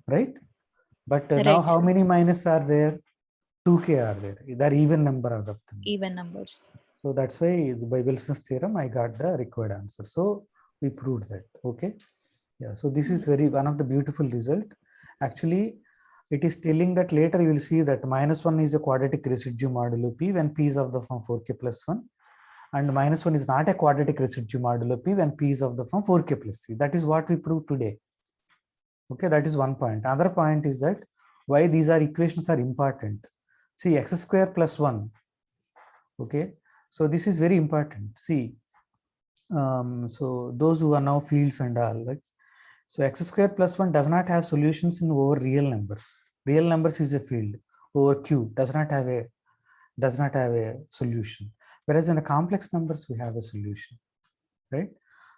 right? But now how many minus are there? 2k are there. They are even number of them. Even numbers. So that's why by Wilson's theorem I got the required answer. So we proved that. Okay. Yeah. So this is one of the beautiful result. Actually, it is telling that later you will see that -1 is a quadratic residue modulo p when p is of the form 4k plus 1, and -1 is not a quadratic residue modulo p when p is of the form 4k plus 3. That is what we proved today. Okay, that is one point. Another point is that why these equations are important. See, x square plus 1. Okay, so this is very important. See, so those who are now fields and all, like So x square plus 1 does not have solutions in over real numbers. Real numbers is a field. Over q does not have a solution. Whereas in the complex numbers we have a solution, right?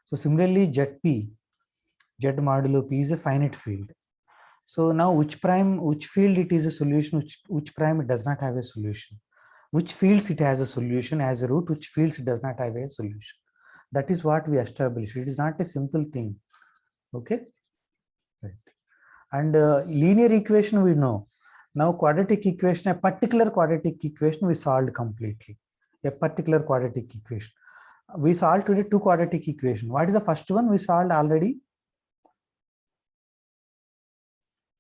So similarly, ZP, Z modulo P is a finite field. So now which field it is a solution, which prime it does not have a solution, which fields it has a solution as a root, which fields it does not have a solution. That is what we established. It is not a simple thing. Okay, right. And linear equation we know. Now quadratic equation, a particular quadratic equation we solved completely. A particular quadratic equation. We solved today 2 quadratic equation. What is the first one we solved already?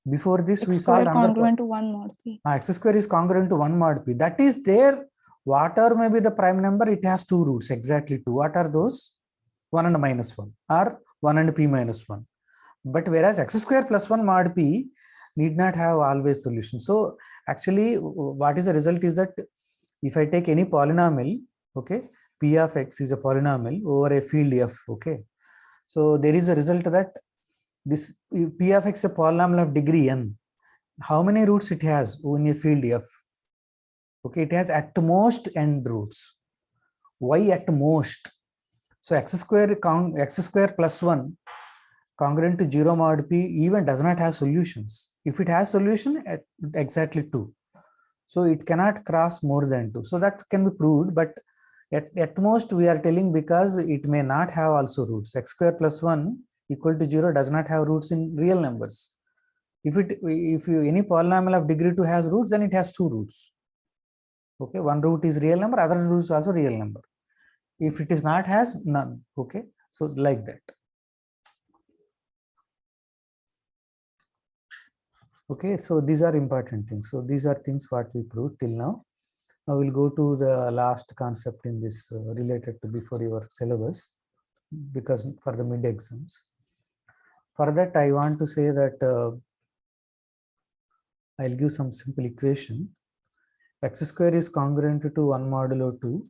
Before this we X solved square another congruent to 1 mod p. x square is congruent to 1 mod p. That is there. Whatever may be the prime number, it has 2 roots, exactly 2. What are those? 1 and minus 1, or 1 and p minus 1. But whereas x square plus 1 mod p need not have always solution. So actually what is the result is that if I take any polynomial, okay, p of x is a polynomial over a field f, okay. So there is a result that this p of x is a polynomial of degree n. How many roots it has in a field f? Okay, it has at most n roots. Why at most? So x square plus 1 congruent to 0 mod p even does not have solutions. If it has solution, exactly 2. So it cannot cross more than 2. So that can be proved, but at most we are telling because it may not have also roots. X square plus 1 equal to 0 does not have roots in real numbers. If any polynomial of degree 2 has roots, then it has 2 roots. Okay, one root is real number, other root is also real number. If it is not, has none. Okay, so like that. Okay, so these are important things. So these are things what we proved till now. Now we'll go to the last concept in this related to before your syllabus, because for the mid exams. For that, I want to say that I'll give some simple equation. X square is congruent to 1 modulo 2.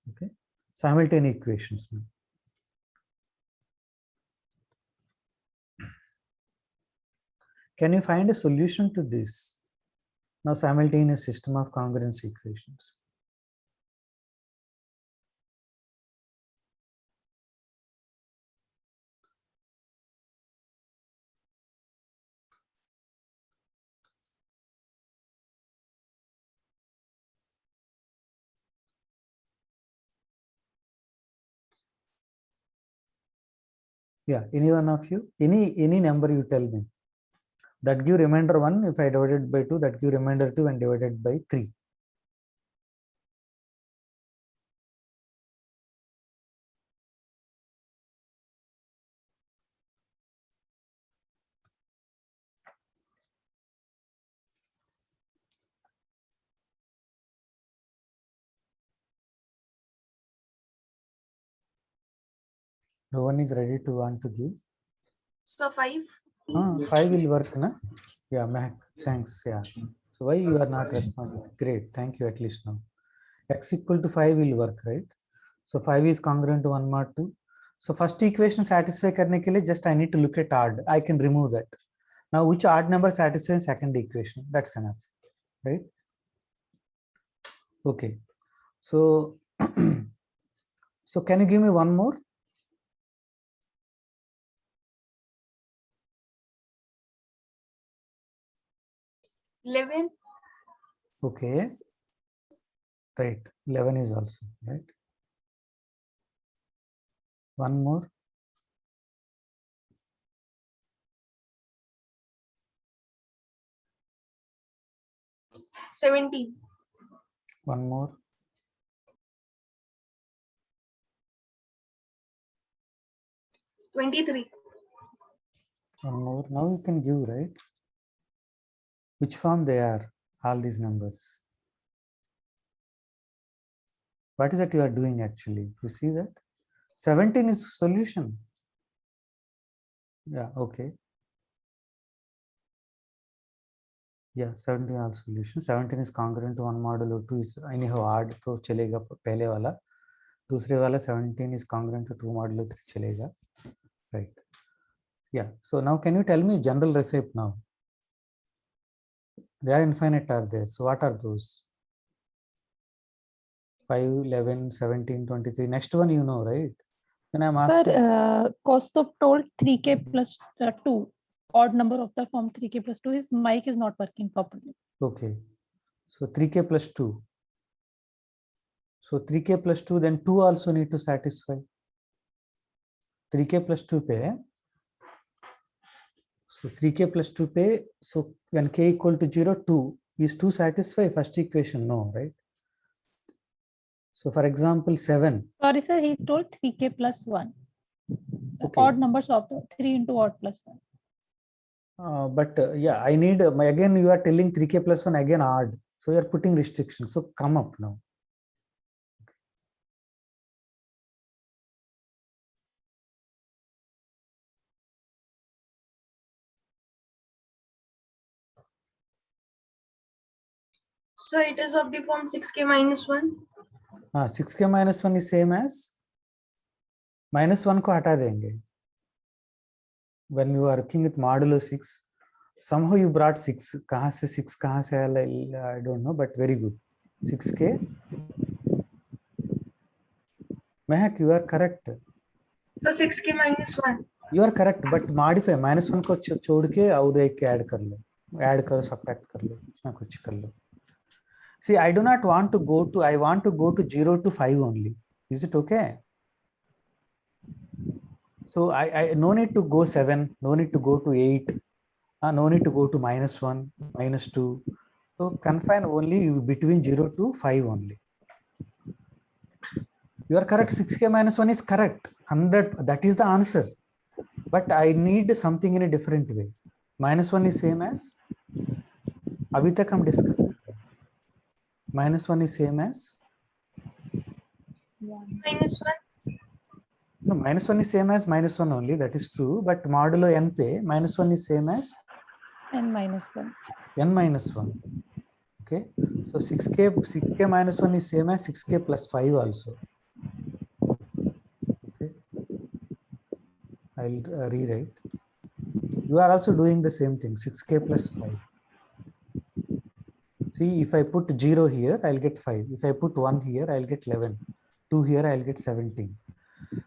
Okay, simultaneous equations. Can you find a solution to this? Now simultaneous system of congruence equations. Yeah, any one of you, any number you tell me. That give remainder 1, if I divided by 2, that give remainder 2 and divided by 3. No one is ready to want to give. So 5. 5 will work, na? Yeah, Mac, thanks. Yeah. So why you are not responding? Great, thank you at least now. X equal to 5 will work, right? So 5 is congruent to 1 mod 2. So first equation satisfy karne ke liye just I need to look at odd. I can remove that. Now which odd number satisfies second equation? That's enough, right? Okay. So so can you give me one more? $11. Okay. Right. 11 is also right. One more. $17. One more. $23. One more. Now you can give, right? Which form they are, all these numbers. What is that you are doing actually? You see that? 17 is solution. Yeah, okay. Yeah, 17 also solution. 17 is congruent to 1 modulo 2 is anyhow odd, so chalega pehle wala. दूसरे वाला 17 is congruent to 2 modulo 3 chalega. Right. Yeah. So now can you tell me general recipe now? They are infinite are there. So what are those? 5, 11, 17, 23. Next one you know, right? Then I'm asking. Sir, Kostov told 3k plus 2, odd number of the form 3k plus 2, his mic is not working properly. Okay. So 3k plus 2. So 3k plus 2, then 2 also need to satisfy. 3k plus 2 pay. So 3k plus 2 pay. So when k equal to 0, 2 is 2 satisfy first equation? No, right? So for example, 7. Sorry, sir, he told 3k plus 1. Okay. Odd numbers of the 3 into odd plus 1. But yeah, I need again you are telling 3k plus 1 again odd. So you are putting restrictions. So come up now. So it is of the form 6k minus 1. 6k minus 1 is same as minus 1 को हटा देंगे. When you are working with modulo 6, somehow you brought 6. कहाँ से 6 कहाँ से आया, I don't know, but very good. 6k. Mehak, you are correct. So 6k minus 1. You are correct, but modify minus 1 को छोड़ के और एक ऐड कर लो, ऐड करो, subtract कर लो, कुछ ना कुछ कर लो. See, I do not want to go to, I want to go to 0 to 5 only. Is it okay? So I no need to go 7, no need to go to 8, no need to go to minus 1, minus 2. So confine only between 0 to 5 only. You are correct, 6k minus 1 is correct, 100, that is the answer. But I need something in a different way. Minus 1 is same as, अभी तक हम discuss कर रहे हैं. Minus 1 is same as, Minus 1. no, minus 1 is same as minus 1 only, that is true. But modulo n pay, minus 1 is same as N minus 1. n minus 1. Okay. So 6k minus 1 is same as 6k plus 5 also. Okay. I'll rewrite. You are also doing the same thing, 6k plus 5. See, if I put 0 here, I'll get 5. If I put 1 here, I'll get 11. 2 here, I'll get 17.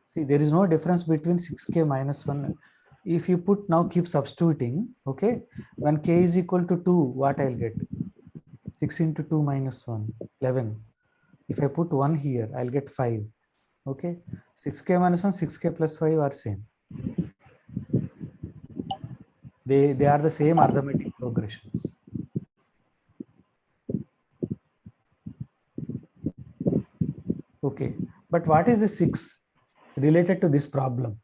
See, there is no difference between 6k minus 1. If you put now, keep substituting, okay? When k is equal to 2, what I'll get? 6 into 2 minus 1, 11. If I put 1 here, I'll get 5. Okay? 6k minus 1, 6k plus 5 are same. They are the same arithmetic progressions. Okay, but what is the 6 related to this problem?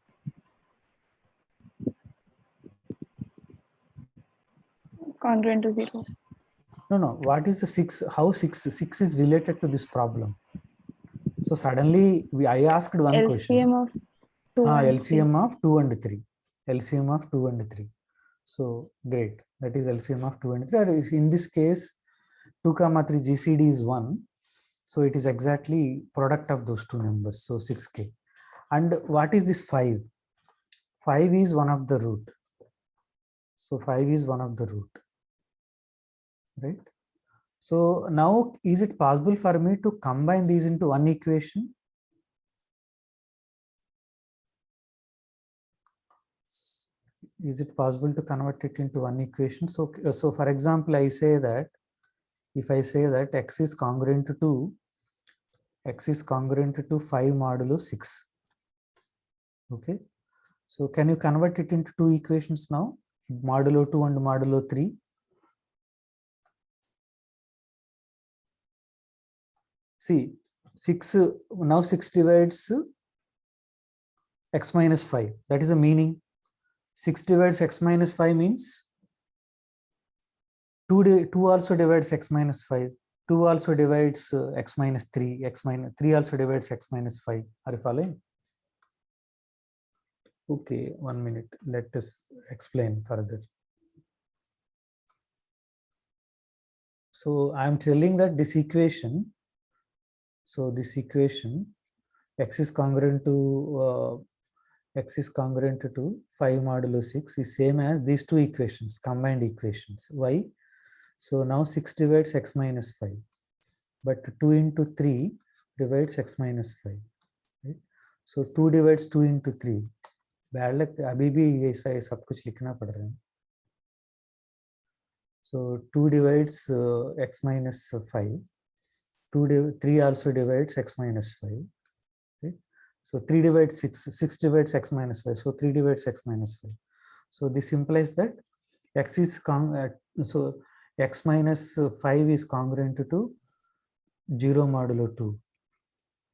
Congruent to 0. No. What is the 6? How 6 is related to this problem? So suddenly I asked one question. LCM of 2 and 3. LCM of 2 and 3. LCM of 2 and 3. So great. That is LCM of 2 and 3. In this case, 2, 3 GCD is 1. So it is exactly product of those two numbers. So 6k. And what is this 5? 5 is one of the root. So 5 is one of the root. Right? So now is it possible for me to combine these into one equation? Is it possible to convert it into one equation? So for example, I say that if I say that x is congruent to 5 modulo 6. Okay. So can you convert it into two equations now? Modulo 2 and modulo 3. See, 6 divides x minus 5. That is the meaning. 6 divides x minus 5 means 2 also divides x minus 5. 2 also divides x minus 3. 3 also divides x minus 5. Are you following? Okay, 1 minute. Let us explain further. So I am telling that this equation. So this equation, x is congruent to x is congruent to 5 modulo 6 is same as these two equations, combined equations. Why? So now 6 divides x minus 5, but 2 into 3 divides x minus 5. Right? So 2 divides 2 into 3. Bad luck, अभी भी ऐसा सब कुछ लिखना पड़ रहा है. So 2 divides x minus 5. 3 also divides x minus 5. Okay? So 3 divides 6. 6 divides x minus 5. So 3 divides x minus 5. So this implies that x is so x minus 5 is congruent to 0 modulo 2.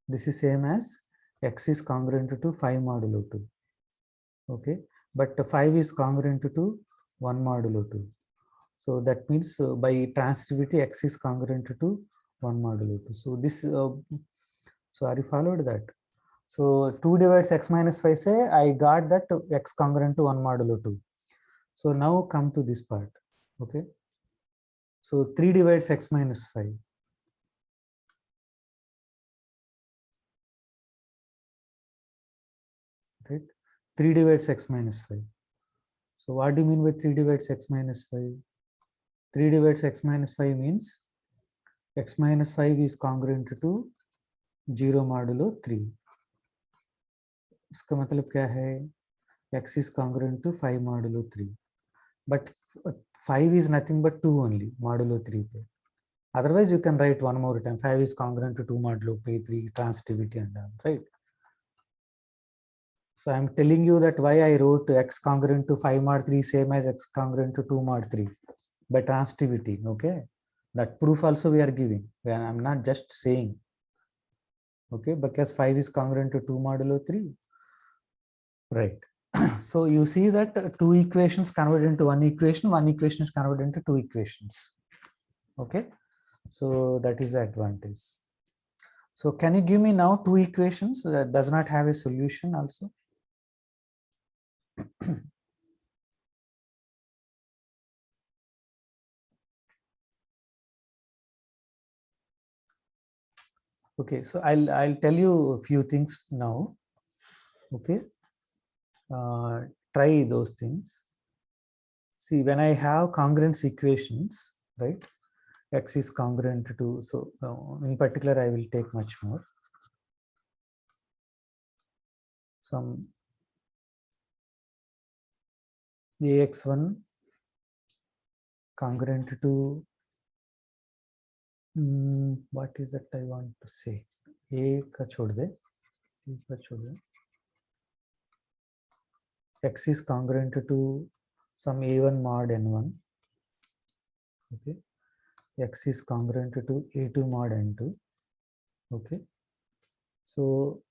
This is same as x is congruent to 5 modulo 2. Okay, but 5 is congruent to 1 modulo 2. So that means by transitivity x is congruent to 1 modulo 2. So this so are you followed that? So 2 divides x minus 5, say I got that x congruent to 1 modulo 2. So now come to this part. Okay, so 3 divides x minus 5. Right, 3 divides x minus 5. So what do you mean by 3 divides x minus 5? 3 divides x minus 5 means x minus 5 is congruent to 0 modulo 3. इसका मतलब क्या है? X is congruent to 5 modulo 3. But 5 is nothing but 2 only, modulo 3 पे. Otherwise you can write one more time. 5 is congruent to 2 modulo 3, transitivity and all, right? So I am telling you that why I wrote x congruent to 5 mod 3 same as x congruent to 2 mod 3 by transitivity. Okay, that proof also we are giving. I am not just saying. Okay, because 5 is congruent to 2 modulo 3. Right. So you see that two equations converted into one equation is converted into two equations. Okay, so that is the advantage. So can you give me now two equations that does not have a solution also? Okay, so I'll tell you a few things now. Okay, try those things. See, when I have congruence equations, right? X is congruent to, so in particular I will take much more. Some ax1 congruent to what is that I want to say? A का छोड़ दे, B का छोड़ दे. X is congruent to some a1 mod n1. Okay, x is congruent to a2 mod n2. Okay, so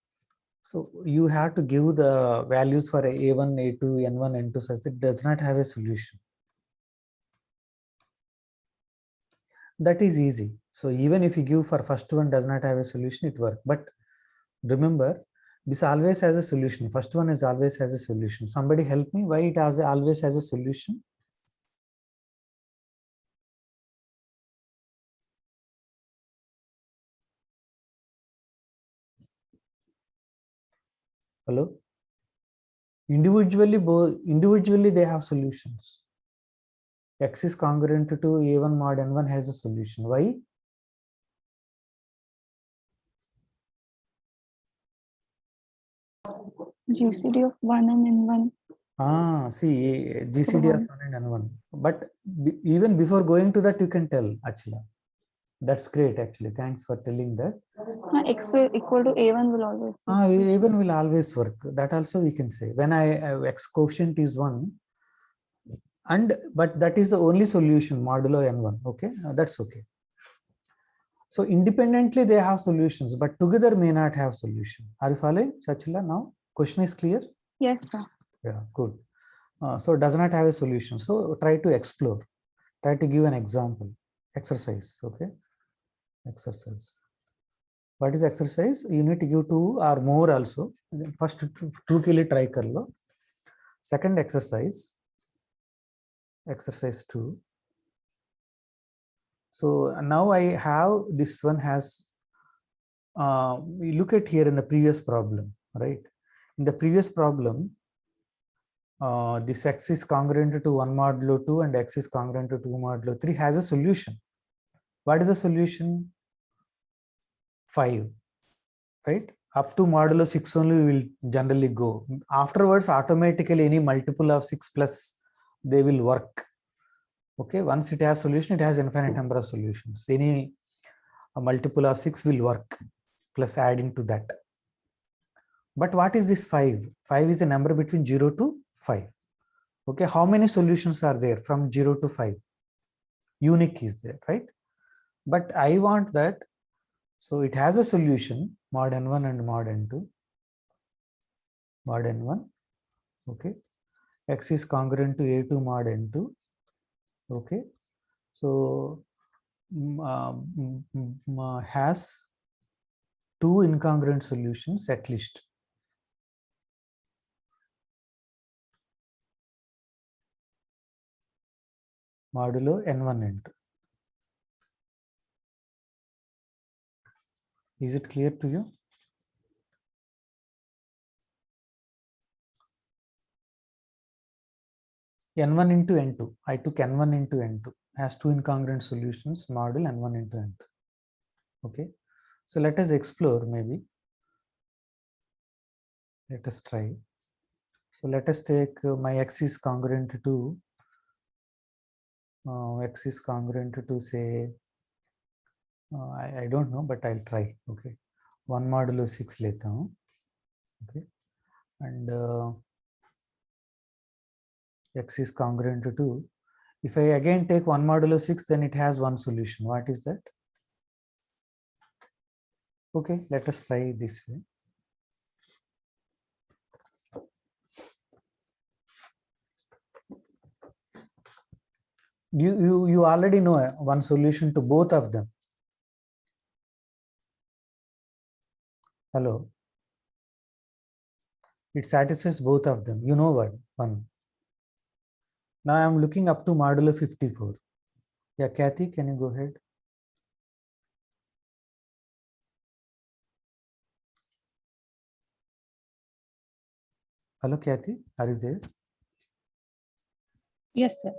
you have to give the values for a1, a2, n1, n2 such that it does not have a solution. That is easy. So even if you give for first one does not have a solution, it works. But remember, this always has a solution. First one is always has a solution. Somebody help me, why it always has a solution? Hello? Individually they have solutions. X is congruent to a1 mod n1 has a solution. Why? GCD of 1 and N1. See, GCD of 1 and N1. But even before going to that, you can tell, Achila. That's great, actually. Thanks for telling that. X will equal to A1 will always be. A1 will always work. That also we can say. When X coefficient is 1, but that is the only solution, modulo N1. Okay, that's okay. So independently they have solutions, but together may not have solution. Are you following, Achila? Now, question is clear? Yes, sir. Yeah, good. So does not have a solution. So try to explore. Try to give an example. Exercise. Okay. Exercise. What is exercise? You need to give 2 or more also. First 2 के लिए try कर लो. Second exercise. Exercise 2. So now I have this one has. We look at here in the previous problem, right? in the previous problem, this x is congruent to 1 modulo 2 and x is congruent to 2 modulo 3 has a solution. What is the solution? 5, right? Up to modulo 6 only we will generally go. Afterwards, automatically any multiple of 6 plus they will work. Okay, once it has solution, it has infinite number of solutions. Any a multiple of 6 will work plus adding to that. But what is this 5? 5 is a number between 0 to 5. Okay, how many solutions are there from 0 to 5? Unique is there, right? But I want that, so it has a solution, mod n1 and mod n2. Mod n1, okay. X is congruent to a2 mod n2. Okay, so has 2 incongruent solutions at least. Modulo n1 n2. Is it clear to you? N1 into n2. I took n1 into n2 has 2 incongruent solutions, model n1 into n2. Okay, so let us explore maybe. Let us try. So let us take my x is congruent to say I don't know, but I'll try. Okay, 1 modulo 6 leta hu. Okay, and x is congruent to 2. If I again take 1 modulo 6, then it has one solution. What is that? Okay, let us try this way. You already know one solution to both of them. Hello. It satisfies both of them. You know what? One. Now I am looking up to modulo 54. Yeah, Kathy, can you go ahead? Hello, Kathy, are you there? Yes, sir.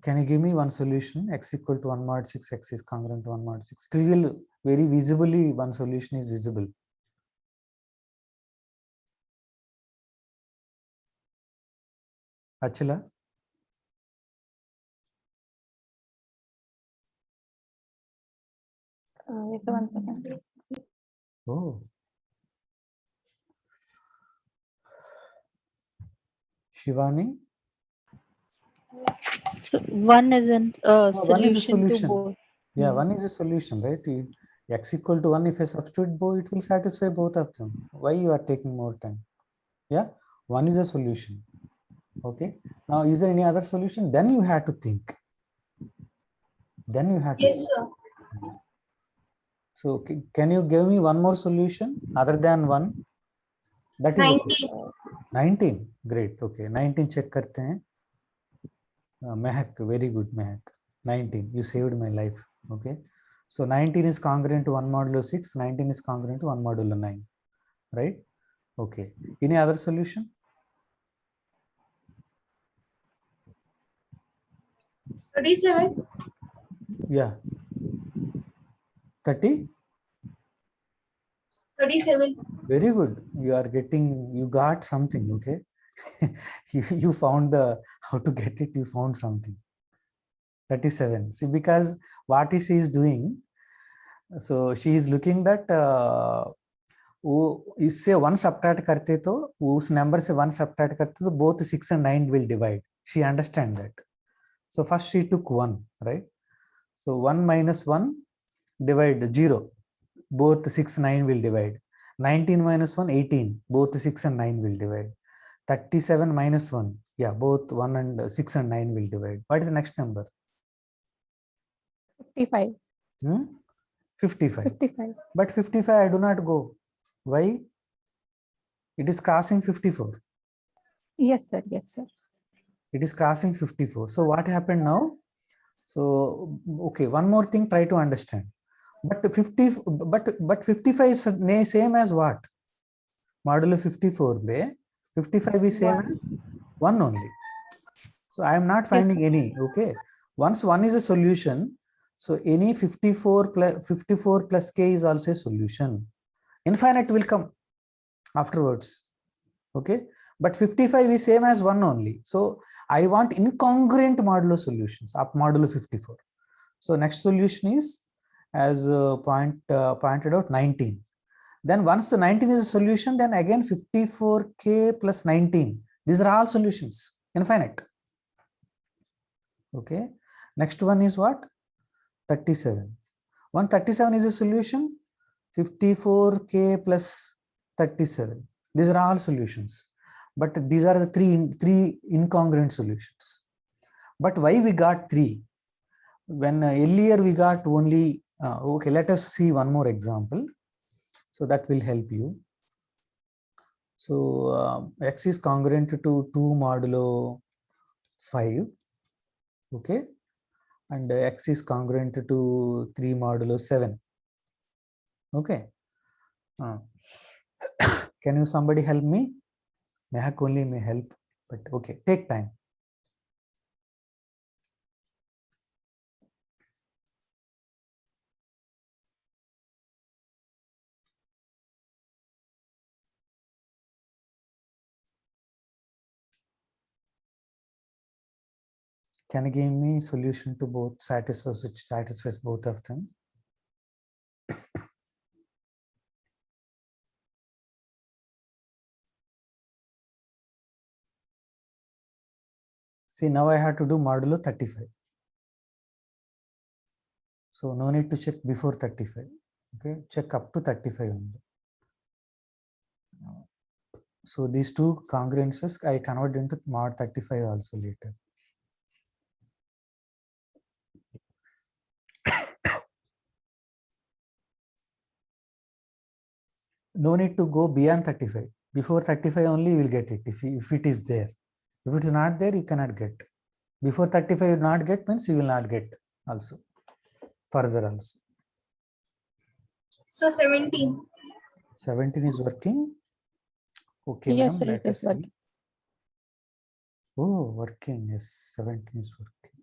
Can you give me one solution? X equal to 1 mod 6, x is congruent to 1 mod 6. Trivial, very visibly, one solution is visible. Achala? Yes, sir, 1 second. Oh. Shivani? So one isn't a One is a solution to solution. both. Yeah, one is a solution, right? X equal to 1, if I substitute both, it will satisfy both of them. Why you are taking more time? Yeah, one is a solution. Okay. Now, is there any other solution? Then you have to think. Then you have to Yes, think. sir. So, can you give me one more solution other than 1? That is 19. okay. 19. Great. Okay. 19 check karte hain. Mehak, very good, Mehak. 19. You saved my life. Okay. So 19 is congruent to 1 modulo 6. 19 is congruent to 1 modulo 9. Right? Okay. Any other solution? 37. Yeah. 30? 37. Very good. You got something. Okay. you found how to get it. You found something. 37. See, because what she is doing, so she is looking that वो इससे 1 subtract करते तो उस number से 1 subtract करते तो both 6 and 9 will divide. She understand that. So first she took 1, right? So 1 minus 1 divide 0. Both 6 9 will divide. 19 minus 1 18. Both 6 and 9 will divide. 37 minus 1. Yeah, both 1 and 6 and 9 will divide. What is the next number? 55. 55. 55. But 55 I do not go. Why? It is crossing 54. Yes, sir. Yes, sir. It is crossing 54. So what happened now? So okay, one more thing, try to understand. But 55 is same as what? Modulo 54 be 55 is same as 1 only. So I am not finding any. Okay. Once 1 is a solution, so any 54 plus k is also a solution. Infinite will come afterwards. Okay. But 55 is same as 1 only. So I want incongruent modulo solutions up modulo 54. So next solution is, as pointed out, 19. Then once the 19 is a solution, then again 54k plus 19. These are all solutions, infinite. Okay. Next one is what? 37. 137 is a solution. 54k plus 37. These are all solutions. But these are the three incongruent solutions. But why we got 3? When earlier we got only, okay, let us see one more example. So that will help you. So x is congruent to 2 modulo 5. Okay. And x is congruent to 3 modulo 7. Okay. Can you somebody help me? Mehak only may help, but okay, take time. Can you give me solution to both, satisfies both of them? See, now I have to do modulo 35. So no need to check before 35. Okay, check up to 35 only. So these two congruences I convert into mod 35 also later. No need to go beyond 35. Before 35 only you will get it if it is there. If it is not there, you cannot get. Before 35 you will not get means you will not get also. Further also. So 17. 17 is working. Okay, Yes, ma'am, sir, let it us is see. working. Oh, working. Yes, 17 is working.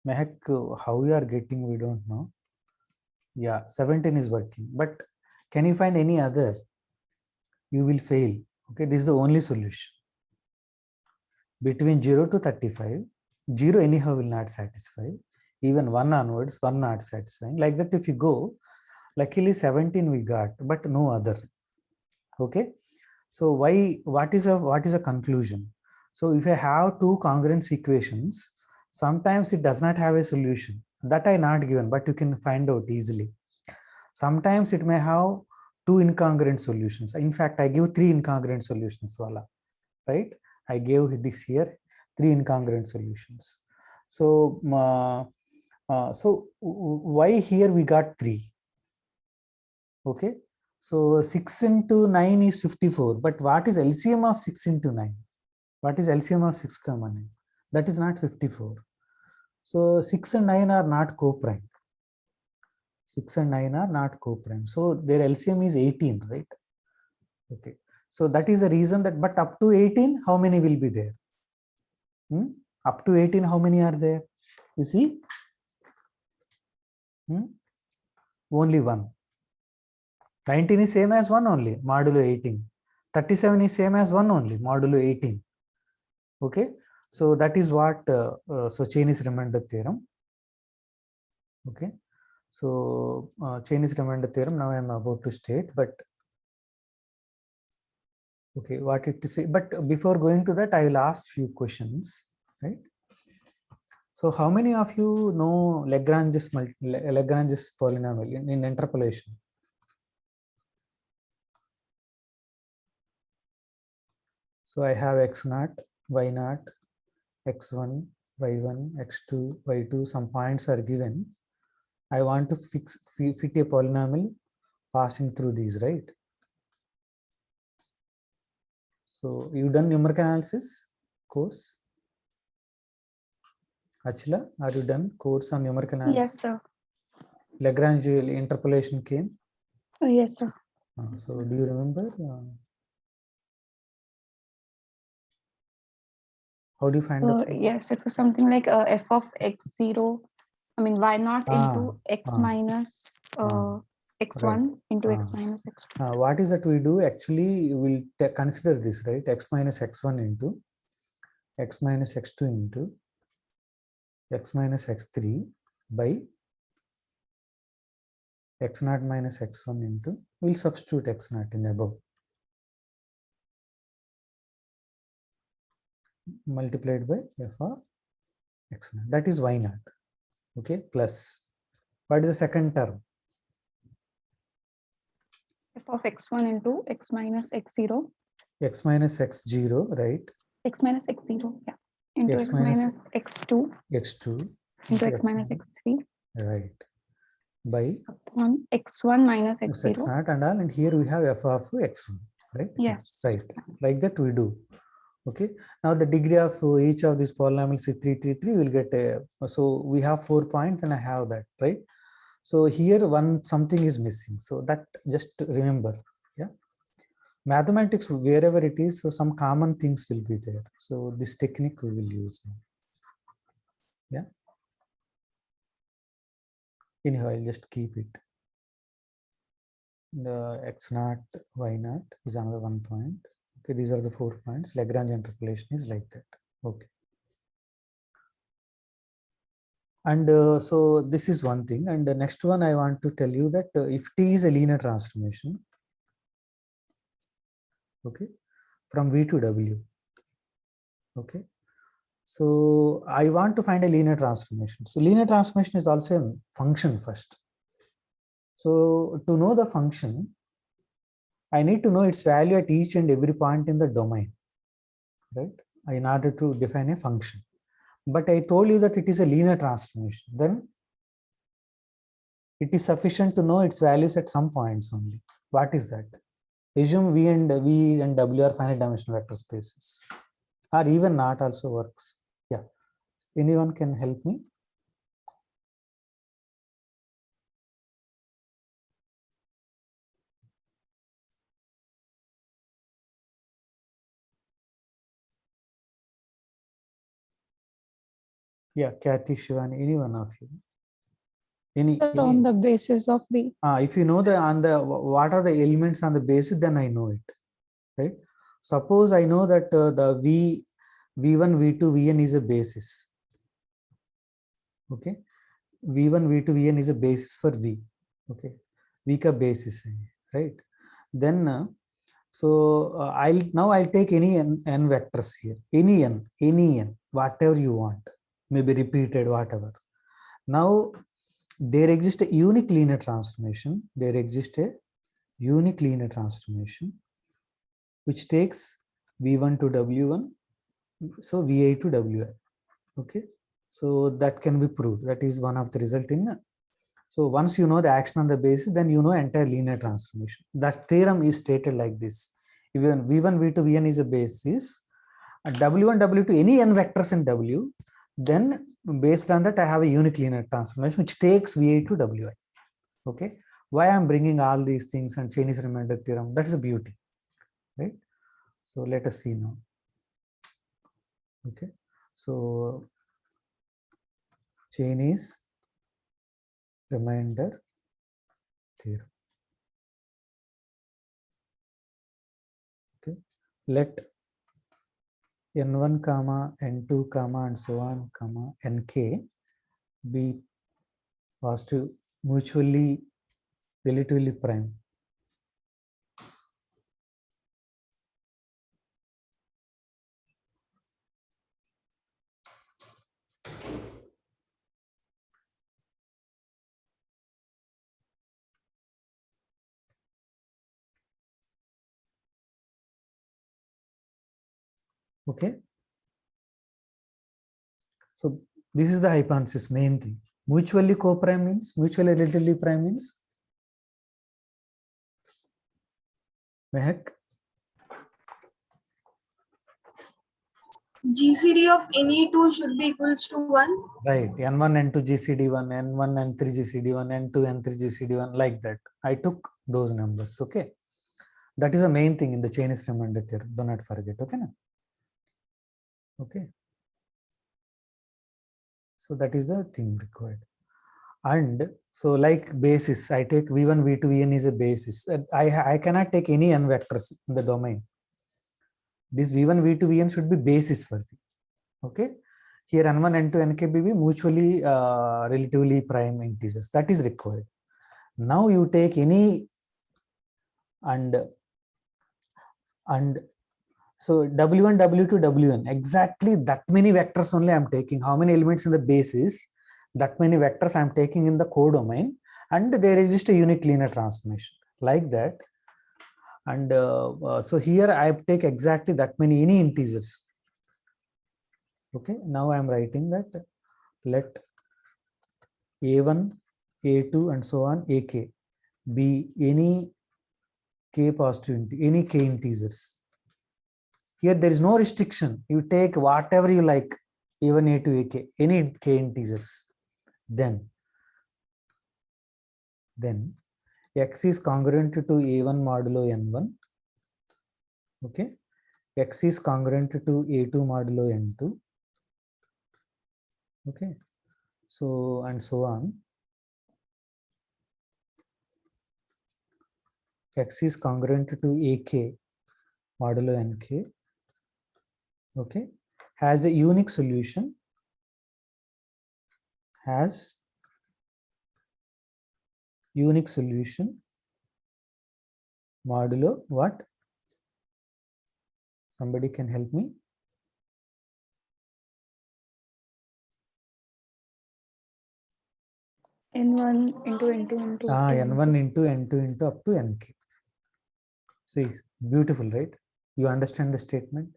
Mehak, how you are getting, we don't know. Yeah, 17 is working. But can you find any other? You will fail. Okay, this is the only solution. Between 0 to 35, 0 anyhow will not satisfy. Even 1 onwards, 1 not satisfying. Like that, if you go, luckily 17 we got, but no other. Okay. So what is a conclusion? So if I have two congruence equations, sometimes it does not have a solution. That I not given, but you can find out easily. Sometimes it may have two incongruent solutions. In fact, I give 3 incongruent solutions, right? I gave this here 3 incongruent solutions. So, why here we got 3? Okay. So 6 into 9 is 54. But what is LCM of 6 into 9? What is LCM of 6, 9? That is not 54. So 6 and 9 are not co-prime. 6 and 9 are not co-prime. So their LCM is 18, right? Okay. So that is the reason that, but up to 18, how many will be there? Up to 18, how many are there? You see? Only 1. 19 is same as 1 only, modulo 18. 37 is same as 1 only, modulo 18. Okay. So that is what, so Cheney's remainder theorem. Okay. So Cheney's remainder theorem, now I am about to state, but okay, what it is say, but before going to that, I will ask few questions, right? So how many of you know Lagrange's polynomial in interpolation? So I have x0, y0, x1, y1, x2, y2, some points are given. I want to fit a polynomial passing through these, right? So you done numerical analysis course? Achila, are you done course on numerical analysis? Yes, sir. Lagrange interpolation came? Yes, sir. So do you remember? How do you find the product? Yes, it was something like f of x0, I mean y naught into x ah, minus x1 into x ah. minus x2. What is that we do? Actually, we'll consider this, right? X minus x1 into x minus x2 into x minus x3 by x naught minus x1 into, we'll substitute x naught in above, multiplied by f of x naught, that is y naught. Okay, plus what is the second term? F of x1 into x minus x0, X minus x0, right? x minus x0, yeah, into X x minus minus x2 x2 into x minus x3 right, by upon x1 minus x x0. naught and all, and here we have f of x1, right? Yes. Right, like that we do. Okay, now the degree of each of these polynomials is 3, 3, 3. We'll get a, so we have 4 points and I have that, right? So here something is missing, so that just remember. Yeah, mathematics, wherever it is, so some common things will be there, so this technique we will use now. Yeah, anyhow, I'll just keep it. The x naught, y naught is another 1 point. Okay, these are the 4 points. Lagrange interpolation is like that. Okay. And so this is one thing. And the next one I want to tell you that if T is a linear transformation, okay, from V to W. Okay. So I want to find a linear transformation. So linear transformation is also a function first. So to know the function, I need to know its value at each and every point in the domain, right? In order to define a function. But I told you that it is a linear transformation. Then it is sufficient to know its values at some points only. What is that? Assume V and W are finite dimensional vector spaces, or even not also works. Yeah. Anyone can help me? Yeah, Kathy, Shivani, any one of you. On the basis of V. If you know what are the elements on the basis, then I know it, right? Suppose I know that the V1, V2, Vn is a basis. Okay, V1, V2, Vn is a basis for V. Okay, V ka basis hai, right? Then I'll take any n vectors here, any n, whatever you want, maybe repeated, whatever. Now there exists a unique linear transformation. There exists a unique linear transformation which takes V1 to W1, so Vi to Wi. Okay, so that can be proved. That is one of the result in. So once you know the action on the basis, then you know entire linear transformation. That theorem is stated like this: even V1, V2, Vn is a basis, W1, W2, any n vectors in W, then based on that I have a unique linear transformation which takes Vi to Wi. Okay, why I'm bringing all these things and Chinese remainder theorem? That is a beauty, right? So let us see now. Okay, so Chinese remainder theorem. Okay, let n1 comma n2 comma and so on comma nk be positive, mutually relatively prime. Okay, so this is the hypothesis, main thing. Mutually co-prime means, mutually relatively prime means, Mehak? GCD of any two should be equals to 1. Right, n1, n2 GCD1, n1, n3 GCD1, n2, n3 GCD1, like that. I took those numbers. Okay, That is the main thing in the Chinese remainder theorem. Do not forget. Okay. Na? Okay. So that is the thing required. And so like basis, I take V1, V2, Vn is a basis. I cannot take any n vectors in the domain. This V1, V2, Vn should be basis for V. Okay. Here N1, N2, Nk be mutually relatively prime integers. That is required. Now you take any and so W1, W2, Wn, exactly that many vectors only I am taking. How many elements in the basis? That many vectors I am taking in the codomain, and there is just a unique linear transformation like that. And so here I take exactly that many any integers. Okay, now I am writing that let A1, A2, and so on, AK be any k positive, any k integers. Here there is no restriction. You take whatever you like, A1, A2, AK, any k integers. Then x is congruent to A1 modulo N1. Okay. X is congruent to A2 modulo N2. Okay. So, and so on. X is congruent to AK modulo NK. Okay. Has a unique solution. Has unique solution modulo what? Somebody can help me? N1 into N2 into N1 into N2 into up to Nk. See, beautiful, right? You understand the statement?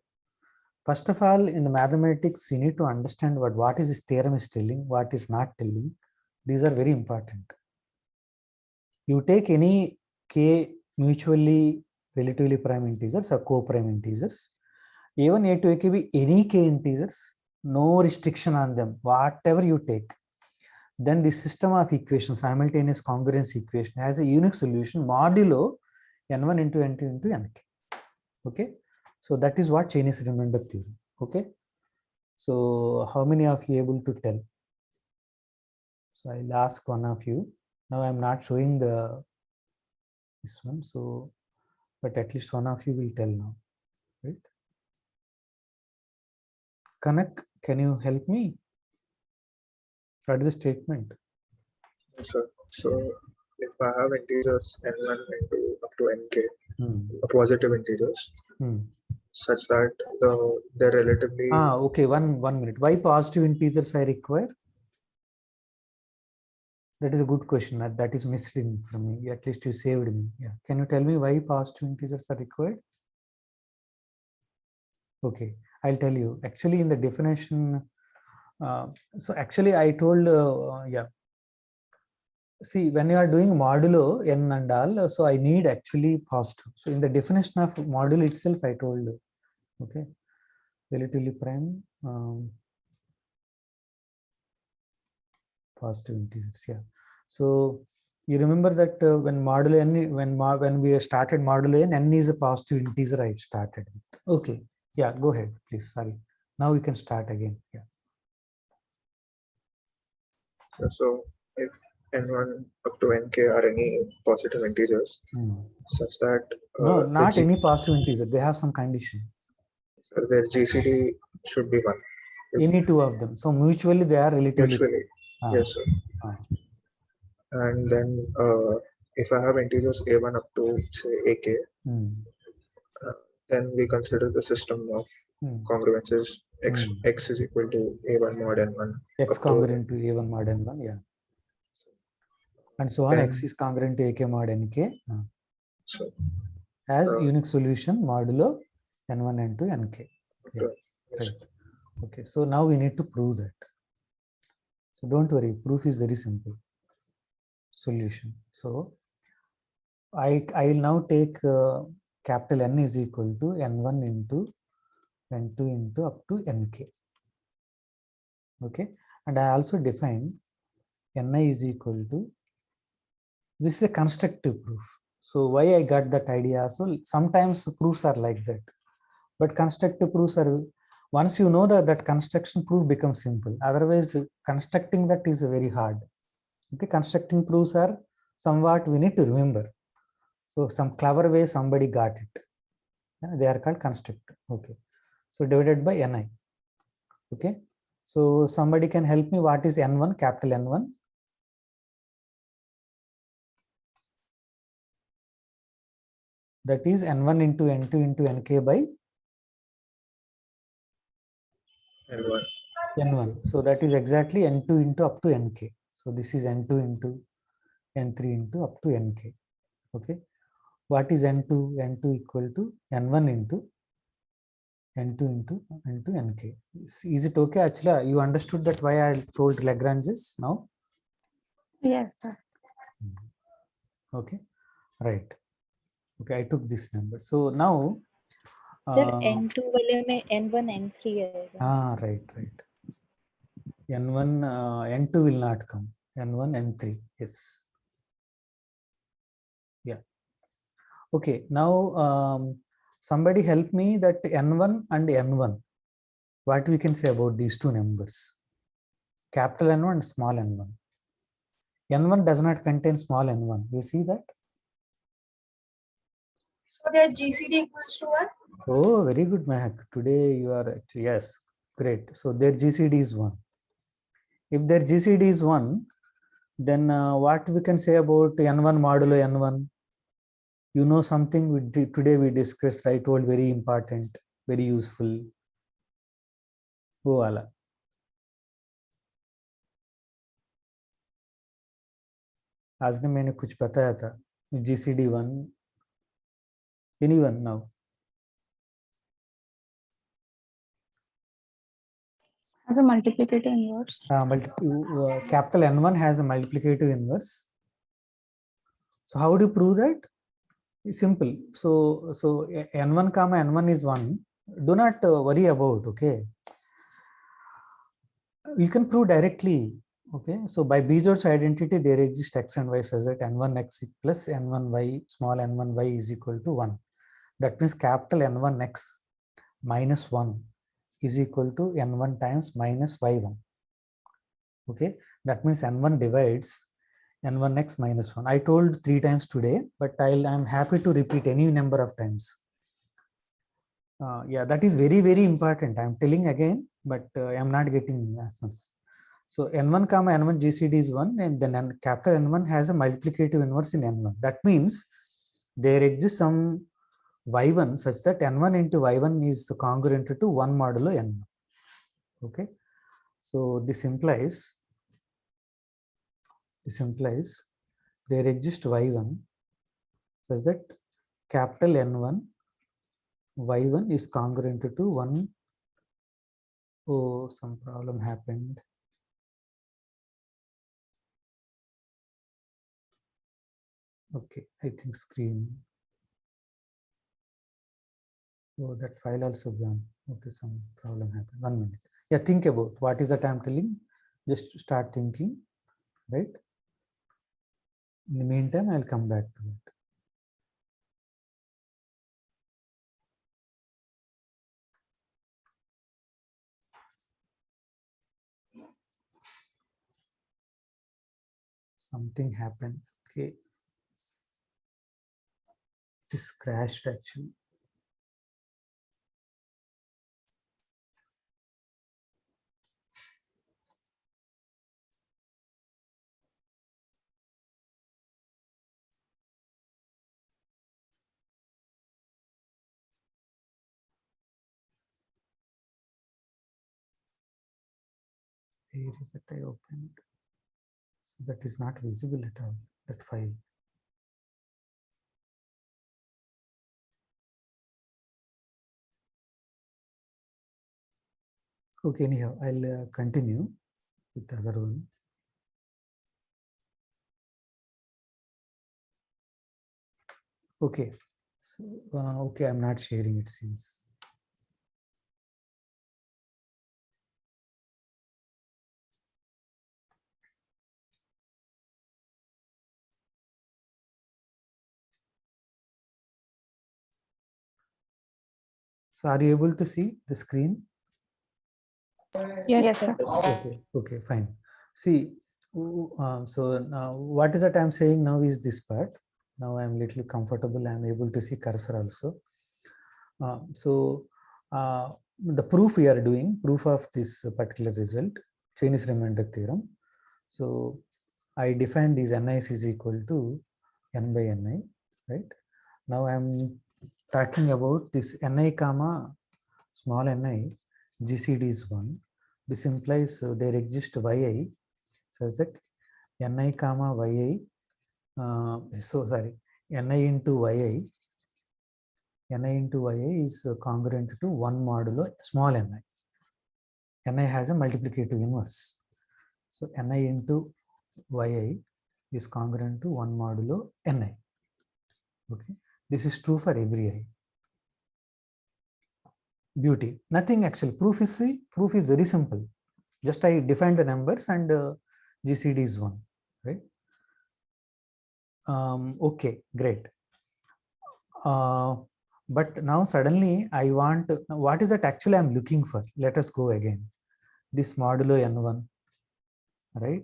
First of all, in the mathematics, you need to understand what is this theorem is telling, what is not telling. These are very important. You take any k mutually relatively prime integers or co-prime integers. A1, A2, AK be any k integers, no restriction on them, whatever you take. Then the system of equations, simultaneous congruence equation, has a unique solution modulo N1 into N2 into Nk. Okay. So that is what Chinese remainder theorem. Okay. So how many of you able to tell? So I'll ask one of you. Now I'm not showing this one. So, but at least one of you will tell now, right? Kanak, can you help me? What is the statement? Yes, sir. So if I have integers n1 into up to nk, positive integers, such that they're relatively. Okay, one minute. Why positive integers I require? That is a good question. That is missed from me. At least you saved me. Yeah. Can you tell me why positive integers are required? Okay, I'll tell you. Actually, in the definition, so actually I told, yeah. See, when you are doing modulo n and all, so I need actually positive. So in the definition of modulo itself, I told, okay, relatively prime, positive integers. Yeah. So you remember that when modulo n, when we started modulo n is a positive integer I started with. Okay. Yeah, go ahead, please. Sorry. Now we can start again. Yeah. So if n1 up to nk are any positive integers, such that no, not any positive integer. They have some condition. So their GCD should be 1. Any two of them. So mutually they are relatively. Mutually, yes, sir. And then if I have integers a1 up to say ak, then we consider the system of congruences x is equal to a1 mod n1. X congruent to a1 mod n1, yeah. And so on, x is congruent to ak mod nk. So has unique solution modulo n1 n2 nk. Yeah. yes. Right. Okay, so now we need to prove that. So don't worry, proof is very simple. Solution. So I will now take capital N is equal to n1 into n2 into up to nk. Okay, and I also define ni is equal to, this is a constructive proof. So why I got that idea? So sometimes proofs are like that, but constructive proofs are, once you know that construction proof becomes simple. Otherwise, constructing that is very hard. Okay, constructing proofs are somewhat we need to remember. So some clever way somebody got it. Yeah, they are called constructive. Okay, so divided by Ni. Okay, so somebody can help me. What is N1, capital N1? That is N1 into N2 into Nk by N1. N1. So that is exactly N2 into up to Nk. So this is N2 into N3 into up to Nk. Okay. What is N2? N2 equal to N1 into N2 into Nk. Is it okay? Actually, you understood that why I told Lagrange's now? Yes, sir. Okay. Right. Okay. I took this number. So now. Sir, N2 वाले में N1 N3 आएगा. Right. N1, N2 will not come. N1, N3. Yes. Yeah. Okay. Now, somebody help me that N1 and N1. What we can say about these two numbers? Capital N1 and small n1. N1 does not contain small n1. You see that? So their GCD equals to 1. Oh, very good, Mahak. Today you are actually, yes, great. So their GCD is 1. If their GCD is 1, then what we can say about N1 modulo N1? You know something we did, today we discussed, I told very important, very useful. वो वाला. आज ने मैंने कुछ बताया था. GCD 1. Anyone now? As a multiplicative inverse. Capital N1 has a multiplicative inverse. So how do you prove that? It's simple. So N1 comma N1 is 1. Do not worry about, okay? You can prove directly, okay? So by Bezoart's identity, there exists x and y such that N1x plus N1y, small N1y is equal to 1. That means capital N1x minus 1 is equal to N1 times minus y1. Okay, that means N1 divides N1x minus 1. I told 3 times today, but I'm happy to repeat any number of times. Yeah, that is very, very important. I'm telling again, but I'm not getting essence. So N1 comma N1 GCD is 1, and then capital N1 has a multiplicative inverse in N1. That means there exists some y1 such that N1 into y1 is congruent to 1 modulo N1. Okay, so this implies there exists y1 such that capital N1 y1 is congruent to 1. Oh, some problem happened. Okay, I think screen. Oh, that file also gone. Okay, some problem happened. 1 minute. Yeah, think about what is that I'm telling. Just start thinking, right? In the meantime, I'll come back to it. Something happened. Okay, this crashed actually. Where is it? I opened. So that is not visible at all, that file. Okay, anyhow, I'll continue with the other one. Okay, so okay, I'm not sharing, it seems. So are you able to see the screen? Yes, Yes, sir. sir. Okay, fine. See, so now what is that I'm saying now is this part. Now I'm little comfortable. I'm able to see cursor also. The proof we are doing, proof of this particular result, Chinese remainder theorem. So I defined this NIS is equal to n by ni, right? Now I'm talking about this ni comma small ni, GCD is 1. This implies there exists yi such that ni comma yi, ni into yi is congruent to 1 modulo small ni. Ni has a multiplicative inverse. So ni into yi is congruent to 1 modulo ni. Okay, this is true for every I. Beauty. Nothing actual. Proof is very simple. Just I define the numbers and GCD is 1, right? Okay, great. But now suddenly I want, what is that actually I'm looking for? Let us go again. This modulo n1, right?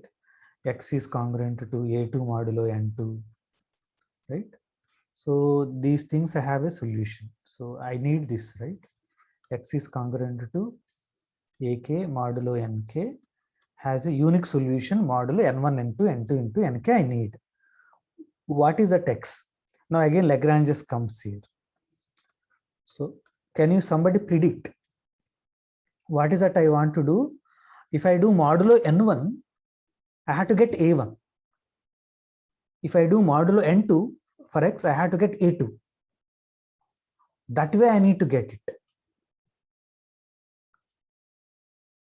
X is congruent to a2 modulo n2, right? So these things I have a solution. So I need this, right? X is congruent to ak modulo nk has a unique solution modulo n1, n2, n2 into nk I need. What is that X? Now again Lagrange's comes here. So can you somebody predict what is that I want to do? If I do modulo n1, I have to get a1. If I do modulo n2 for X, I have to get a2. That way I need to get it.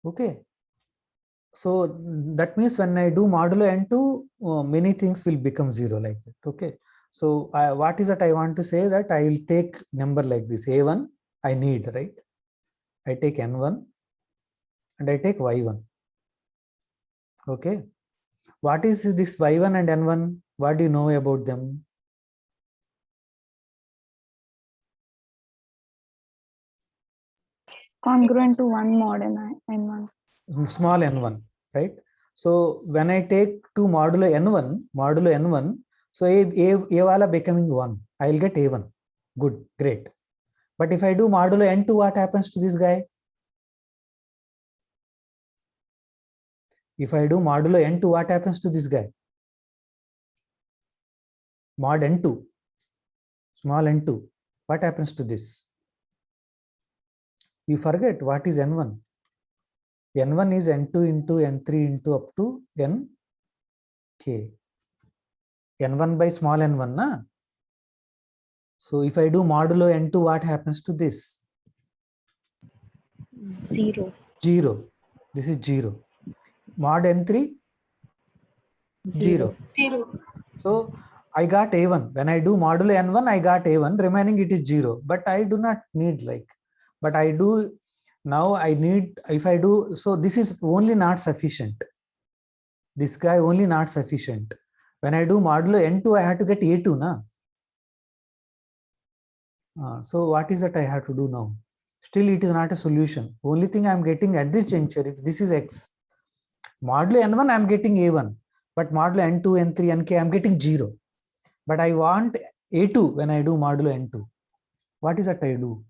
Okay. So that means when I do modulo n2, many things will become 0 like that. Okay. So what is that I want to say? That I will take number like this. A1 I need, right? I take n1 and I take y1. Okay. What is this y1 and n1? What do you know about them? Congruent to 1 mod n1. Small n1, right? So when I take two modulo n1, so a wala becoming 1, I will get a1. Good, great. But if I do modulo n2, what happens to this guy? If I do modulo n2, what happens to this guy? Mod n2, small n2, what happens to this? You forget what is n1. N1 is n2 into n3 into up to nk. N1 by small n1, na? So if I do modulo n2, what happens to this? 0. 0. This is 0. Mod n3? 0. 0. So I got a1. When I do modulo n1, I got a1. Remaining it is 0. But I do not need like. But I do now. I need, if I do, so this is only not sufficient. This guy only not sufficient. When I do modulo n2, I have to get a2, na? So what is that I have to do now? Still it is not a solution. Only thing I am getting at this juncture, if this is X, modulo n1 I am getting a1, but modulo n2, n3, nk I am getting 0. But I want a2 when I do modulo n2. What is that I do?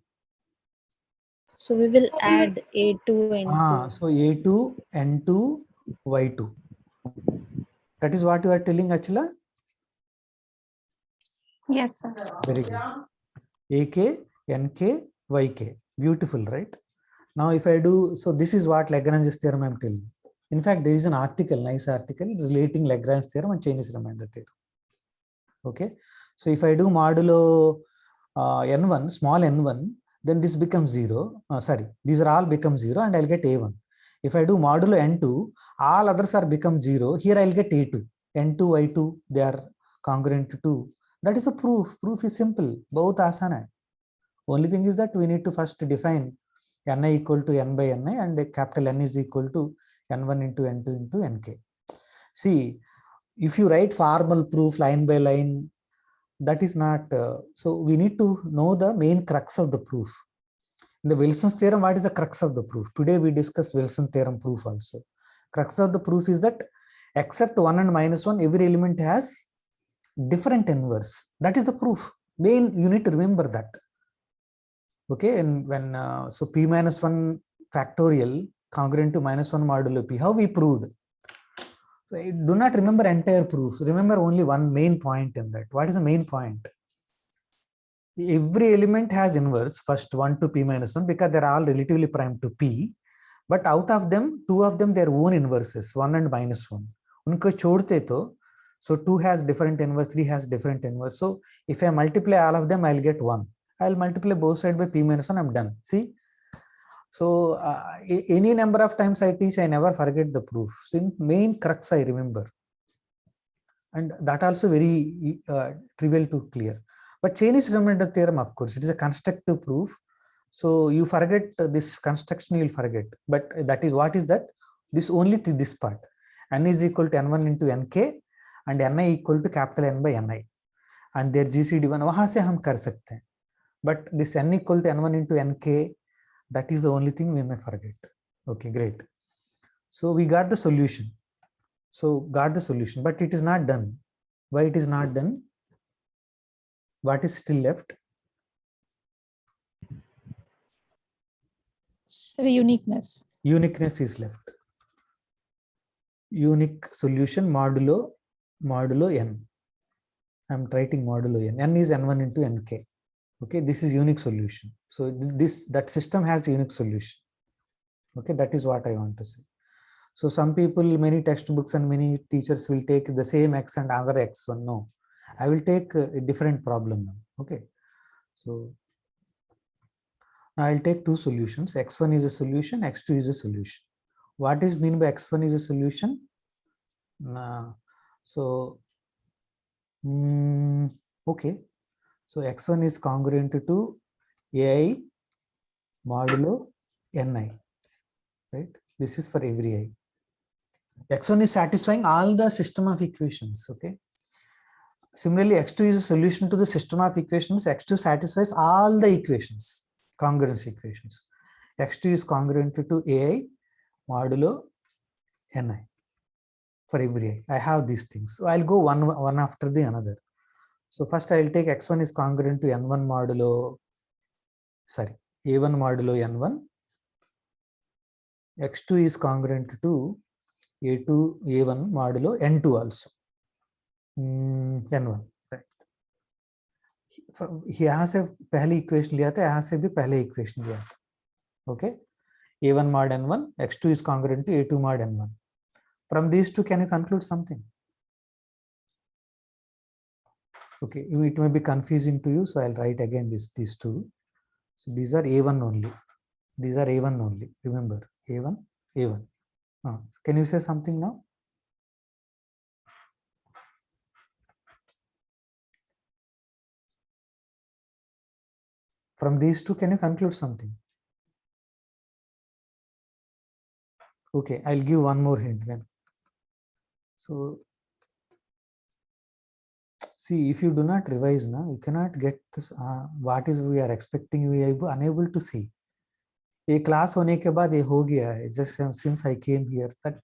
So we will add a2 and So a2, n2, y2. That is what you are telling, Achila? Yes, sir. Very good. AK, NK, YK. Beautiful, right? Now if I do, so this is what Lagrange's theorem I am telling. In fact, there is an article, nice article relating Lagrange's theorem and Chinese remainder theorem. Okay. So if I do modulo n1, small n1, then this becomes 0. These are all become 0 and I'll get a1. If I do modulo n2, all others are become 0. Here I'll get a2. n2, y2, they are congruent to 2. That is a proof. Proof is simple. Both asana. Only thing is that we need to first define ni equal to n by ni and capital N is equal to n1 into n2 into nk. See, if you write formal proof line by line, that is not, so we need to know the main crux of the proof. In the Wilson's theorem, what is the crux of the proof? Today we discussed Wilson theorem proof also. Crux of the proof is that except 1 and -1, every element has different inverse. That is the proof. Then you need to remember that. Okay, and when so p minus 1 factorial congruent to -1 modulo p, how we proved? So do not remember entire proof. Remember only one main point in that. What is the main point? Every element has inverse, first 1 to p minus 1, because they're all relatively prime to p. But out of them, 2 of them their own inverses, 1 and -1. Unko chodte to, so 2 has different inverse, 3 has different inverse. So if I multiply all of them, I'll get 1. I'll multiply both sides by p minus 1, I'm done. See? So any number of times I teach, I never forget the proof. So main crux I remember. And that also very trivial to clear. But Cheney's remainder theorem, of course, it is a constructive proof. So you forget this construction, you'll forget. But that is what is that? This only this part. N is equal to N1 into Nk and Ni equal to capital N by Ni. And their GCD1, वहाँ से हम कर सकते हैं. But this N equal to N1 into Nk, that is the only thing we may forget. Okay, great. So we got the solution. But it is not done. Why it is not done? What is still left? Sir, uniqueness. Uniqueness is left. Unique solution modulo n. I'm writing modulo n. N is N1 into Nk. Okay, this is unique solution. So that system has unique solution. Okay, that is what I want to say. So some people, many textbooks and many teachers will take the same x and other x1. No, I will take a different problem now. Okay, so now I'll take two solutions. X1 is a solution, X2 is a solution. What is mean by X1 is a solution? Okay. So X1 is congruent to AI modulo Ni, right? This is for every I. X1 is satisfying all the system of equations, okay? Similarly, X2 is a solution to the system of equations. X2 satisfies all the equations, congruence equations. X2 is congruent to AI modulo Ni for every I. I have these things. So I'll go one after the another. So first I'll take X1 is congruent to A1 modulo N1. X2 is congruent to A1 modulo N2 also. N1, right? यहाँ से पहली equation लिया था, यहाँ से भी पहले equation लिया था. Okay, A1 mod N1, X2 is congruent to A2 mod N1. From these two, can you conclude something? Okay, it may be confusing to you, so I'll write again these two. So these are A1 only. These are A1 only. Remember, A1, A1. Can you say something now? From these two, can you conclude something? Okay, I'll give one more hint then. So, see, if you do not revise now, you cannot get this. What is we are expecting, we are unable to see. A class होने के बाद ये हो गया है. Just since I came here, that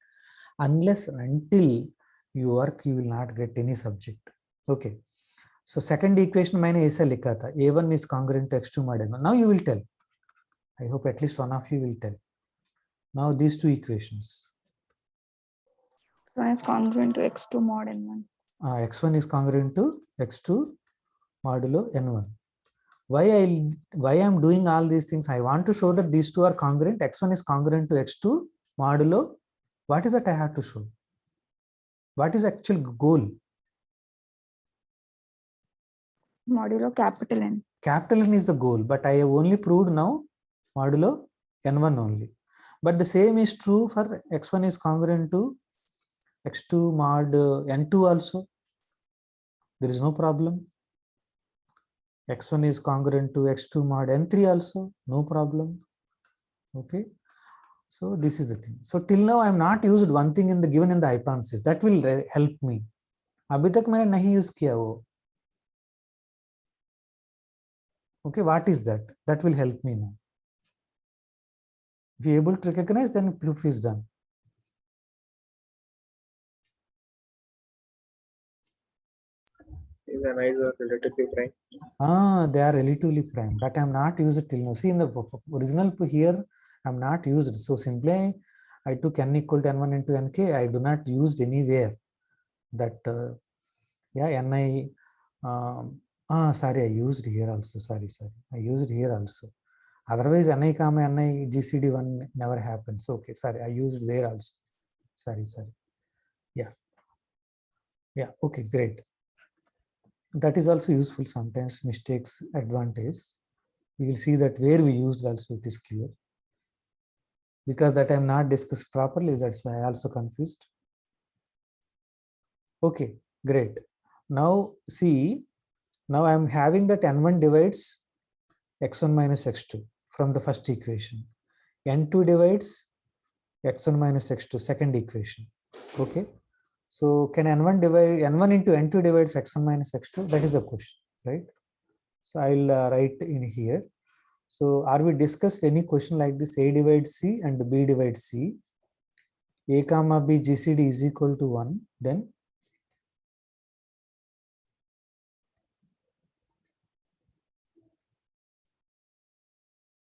unless until you work, you will not get any subject. Okay. So second equation मैंने ऐसा लिखा था. A1 is congruent to X2 mod N1. Now you will tell. I hope at least one of you will tell. Now these two equations. X1 is congruent to X2 mod N1. X1 is congruent to X2 modulo N1. Why I'm doing all these things? I want to show that these two are congruent. X1 is congruent to X2 modulo. What is that I have to show? What is actual goal? Modulo capital N. Capital N is the goal, but I have only proved now modulo N1 only. But the same is true for X1 is congruent to X2 mod N2 also. There is no problem. X1 is congruent to X2 mod N3 also. No problem. Okay. So this is the thing. So till now I have not used one thing in the given in the hypothesis. That will help me. अभी तक मैंने नहीं use किया वो. Okay, what is that? That will help me now. If you're able to recognize, then proof is done. Is Ni a relatively prime? They are relatively prime. That I'm not used till now. See, in the original here, I'm not used. So simply I took n equal to n1 into nk. I do not used anywhere that yeah, ni sorry, I used here also. Sorry, I used here also. Otherwise ni comma ni GCD1 never happens. Okay, sorry, I used there also. Sorry. Yeah, okay, great. That is also useful sometimes. Mistakes advantage. We will see that where we used also it is clear. Because that I am not discussed properly, that's why I also confused. Okay, great. Now see, now I am having that n1 divides x1 minus x2 from the first equation. n2 divides x1 minus x2, second equation. Okay. So can n1 divide n1 into n2 divides x1 minus x2? That is the question, right? So I will write in here. So are we discussed any question like this? A divides C and B divides C. A comma B GCD is equal to 1. Then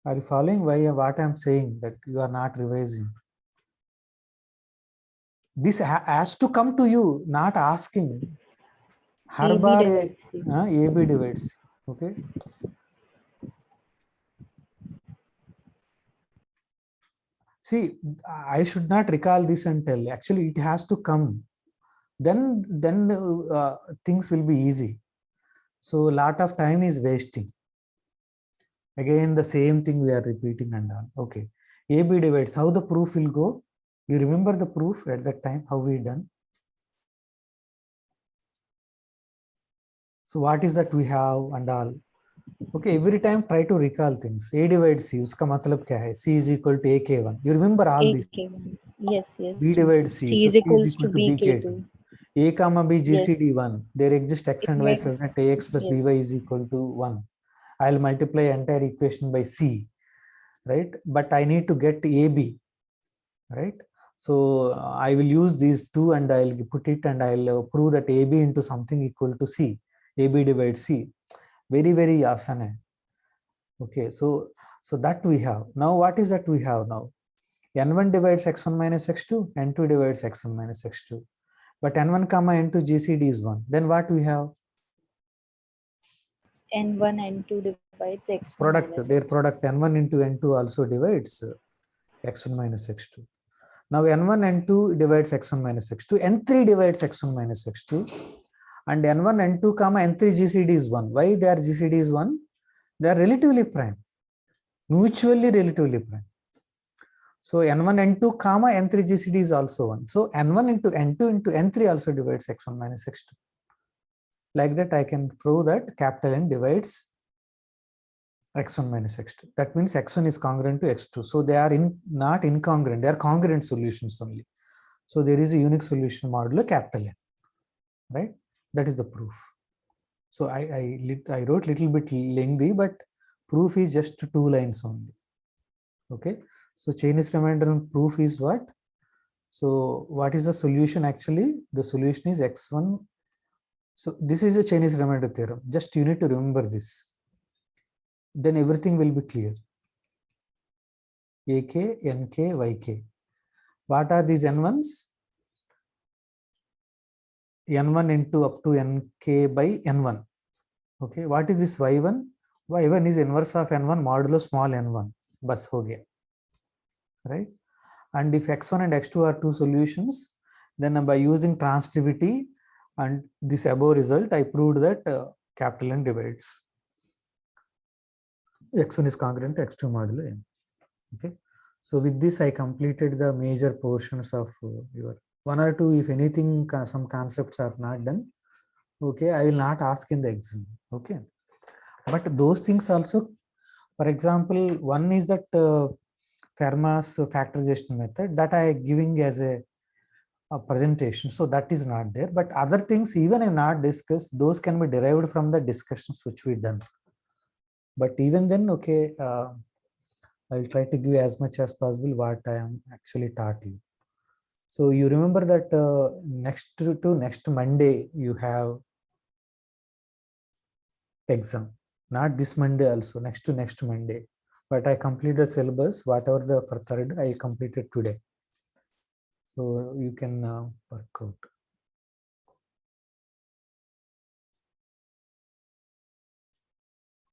are you following why what I am saying that you are not revising? This has to come to you, not asking. Har AB bar divides C. AB divides C. Okay. See, I should not recall this and tell. Actually, it has to come. Then things will be easy. So a lot of time is wasting. Again, the same thing we are repeating and all. Okay. AB divides. How the proof will go? You remember the proof at that time? How we done? So what is that we have and all? Okay, every time try to recall things. A divides C, uska matlab kya hai? C is equal to AK1. You remember all these things. Yes. B divides C, C so is C is equals equal to to BK2. A comma B GCD1. There exists x and y such that AX plus Yes. BY is equal to 1. I'll multiply entire equation by C, right? But I need to get AB, right? So I will use these two and I'll put it and I'll prove that AB into something equal to C. AB divides C. Very, very often. Okay, so that we have. Now what is that we have now? N1 divides x1 minus x2, N2 divides x1 minus x2. But N1 comma N2 GCD is 1. Then what we have? N1 N2 divides x1 Product, minus their x2. product N1 into N2 also divides x1 minus x2. Now N1 N2 divides x1 minus x2, N3 divides x1 minus x2, and N1 N2 comma N3 GCD is 1. Why their GCD is 1? They are relatively prime, mutually relatively prime. So N1 N2 comma N3 GCD is also 1. So N1 into N2 into N3 also divides x1 minus x2. Like that I can prove that capital N divides x1 minus x2. That means x1 is congruent to x2. So they are not incongruent, they are congruent solutions only. So there is a unique solution modulo capital N, right? That is the proof. So I wrote little bit lengthy, but proof is just 2 lines only. Okay. So Chinese remainder proof is what? So what is the solution actually? The solution is x1. So this is a Chinese remainder theorem. Just you need to remember this. Then everything will be clear. AK, NK, YK. What are these N1s? N1 into up to NK by N1. Okay. What is this Y1? Y1 is inverse of N1 modulo small n1. Bas ho gaya. Right? And if x1 and x2 are two solutions, then by using transitivity and this above result, I proved that capital N divides. X1 is congruent to x2 modulo n. Okay. So with this, I completed the major portions of your 1 or 2. If anything, some concepts are not done, okay, I will not ask in the exam. Okay. But those things also, for example, one is that Fermat's factorization method that I am giving as a presentation. So that is not there. But other things, even I have not discussed, those can be derived from the discussions which we done. But even then, okay, I'll try to give as much as possible what I am actually taught you. So you remember that next Monday you have exam. Not this Monday also, next Monday. But I completed the syllabus, whatever the for third I completed today. So you can work out.